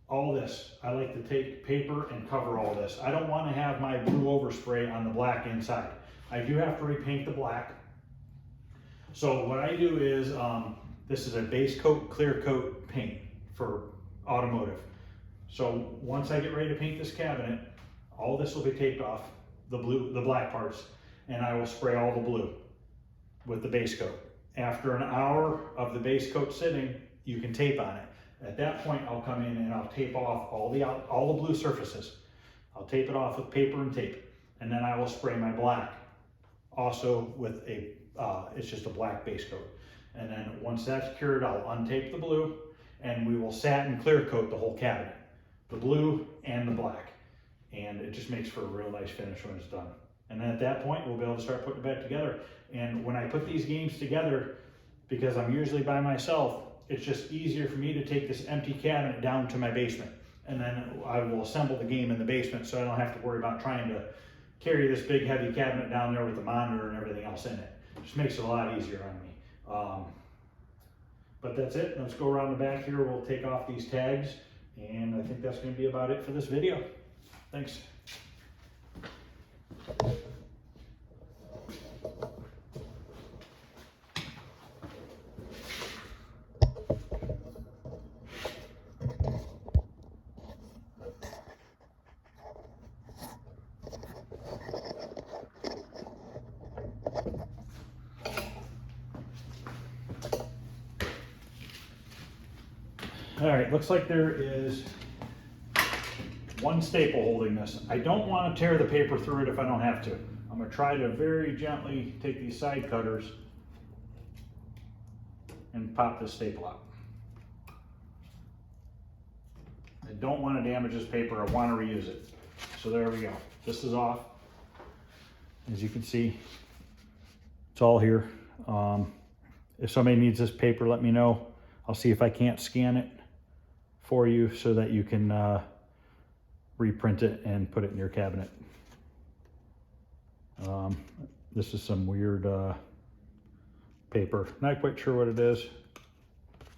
All this, I like to take paper and cover all this. I don't want to have my blue overspray on the black inside. I do have to repaint the black. So what I do is, this is a base coat, clear coat paint for automotive. So once I get ready to paint this cabinet, all this will be taped off, the black parts, and I will spray all the blue with the base coat. After an hour of the base coat sitting, you can tape on it. At that point, I'll come in and I'll tape off all the blue surfaces. I'll tape it off with paper and tape, and then I will spray my black, also with a, it's just a black base coat. And then once that's cured, I'll untape the blue, and we will satin clear coat the whole cabinet, the blue and the black. And it just makes for a real nice finish when it's done. And then at that point, we'll be able to start putting it back together. And when I put these games together, because I'm usually by myself, it's just easier for me to take this empty cabinet down to my basement. And then I will assemble the game in the basement so I don't have to worry about trying to carry this big heavy cabinet down there with the monitor and everything else in it. It just makes it a lot easier on me. But that's it. Let's go around the back here. We'll take off these tags. And I think that's going to be about it for this video. Thanks. All right, looks like there is one staple holding this. I don't want to tear the paper through it if I don't have to. I'm going to try to very gently take these side cutters and pop this staple out. I don't want to damage this paper. I want to reuse it. So there we go. This is off. As you can see, it's all here. If somebody needs this paper, let me know. I'll see if I can't scan it for you so that you can reprint it and put it in your cabinet. This is some weird paper. Not quite sure what it is,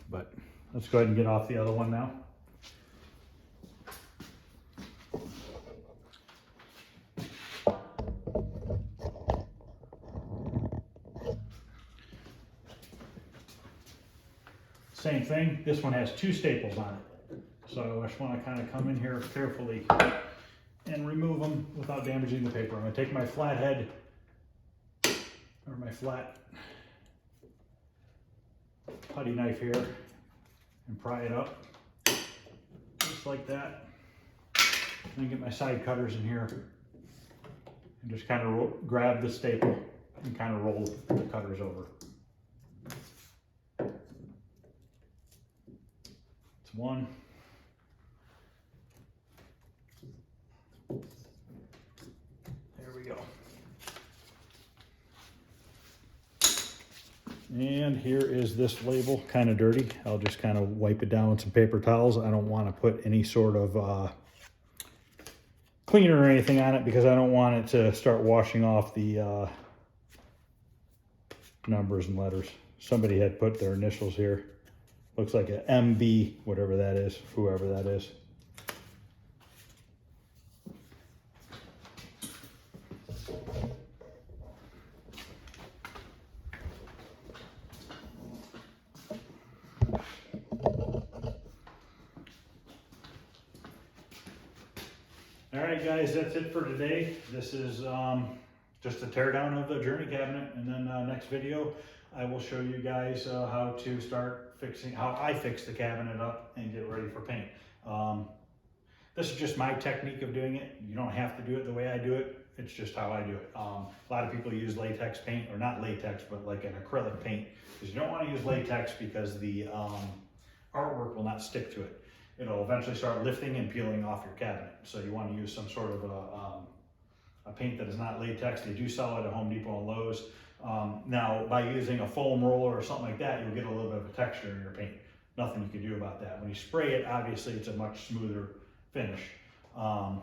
but let's go ahead and get off the other one now. Same thing, this one has two staples on it. So I just want to kind of come in here carefully and remove them without damaging the paper. I'm going to take my flat head, or my flat putty knife here, and pry it up, just like that. Then get my side cutters in here, and just kind of grab the staple and kind of roll the cutters over. It's one. And here is this label, kind of dirty. I'll just kind of wipe it down with some paper towels. I don't want to put any sort of cleaner or anything on it because I don't want it to start washing off the numbers and letters. Somebody had put their initials here. Looks like a MB, whatever that is, whoever that is. All right, guys, that's it for today. This is just a teardown of the Journey cabinet, and then next video I will show you guys how to start fixing, how I fix the cabinet up and get ready for paint. This is just my technique of doing it. You don't have to do it the way I do it. It's just how I do it. A lot of people use latex paint, or not latex, but like an acrylic paint, because you don't want to use latex because the artwork will not stick to it. It'll eventually start lifting and peeling off your cabinet. So you want to use some sort of a paint that is not latex. They do sell it at Home Depot and Lowe's. Now, by using a foam roller or something like that, you'll get a little bit of a texture in your paint. Nothing you can do about that. When you spray it, obviously it's a much smoother finish. I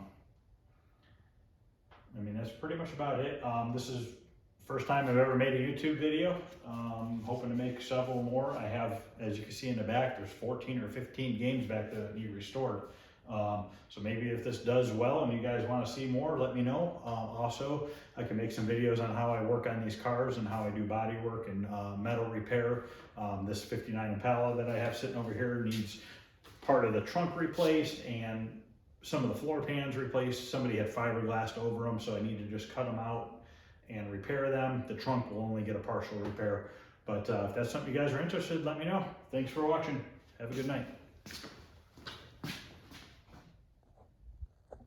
mean, that's pretty much about it. This is the first time I've ever made a YouTube video. Hoping to make several more. I have, as you can see in the back, there's 14 or 15 games back there that need restored. So maybe if this does well and you guys want to see more, let me know. Also, I can make some videos on how I work on these cars and how I do body work and metal repair. This 59 Impala that I have sitting over here needs part of the trunk replaced and some of the floor pans replaced. Somebody had fiberglassed over them, so I need to just cut them out and repair them. The trunk will only get a partial repair. But if that's something you guys are interested, let me know. Thanks for watching. Have a good night.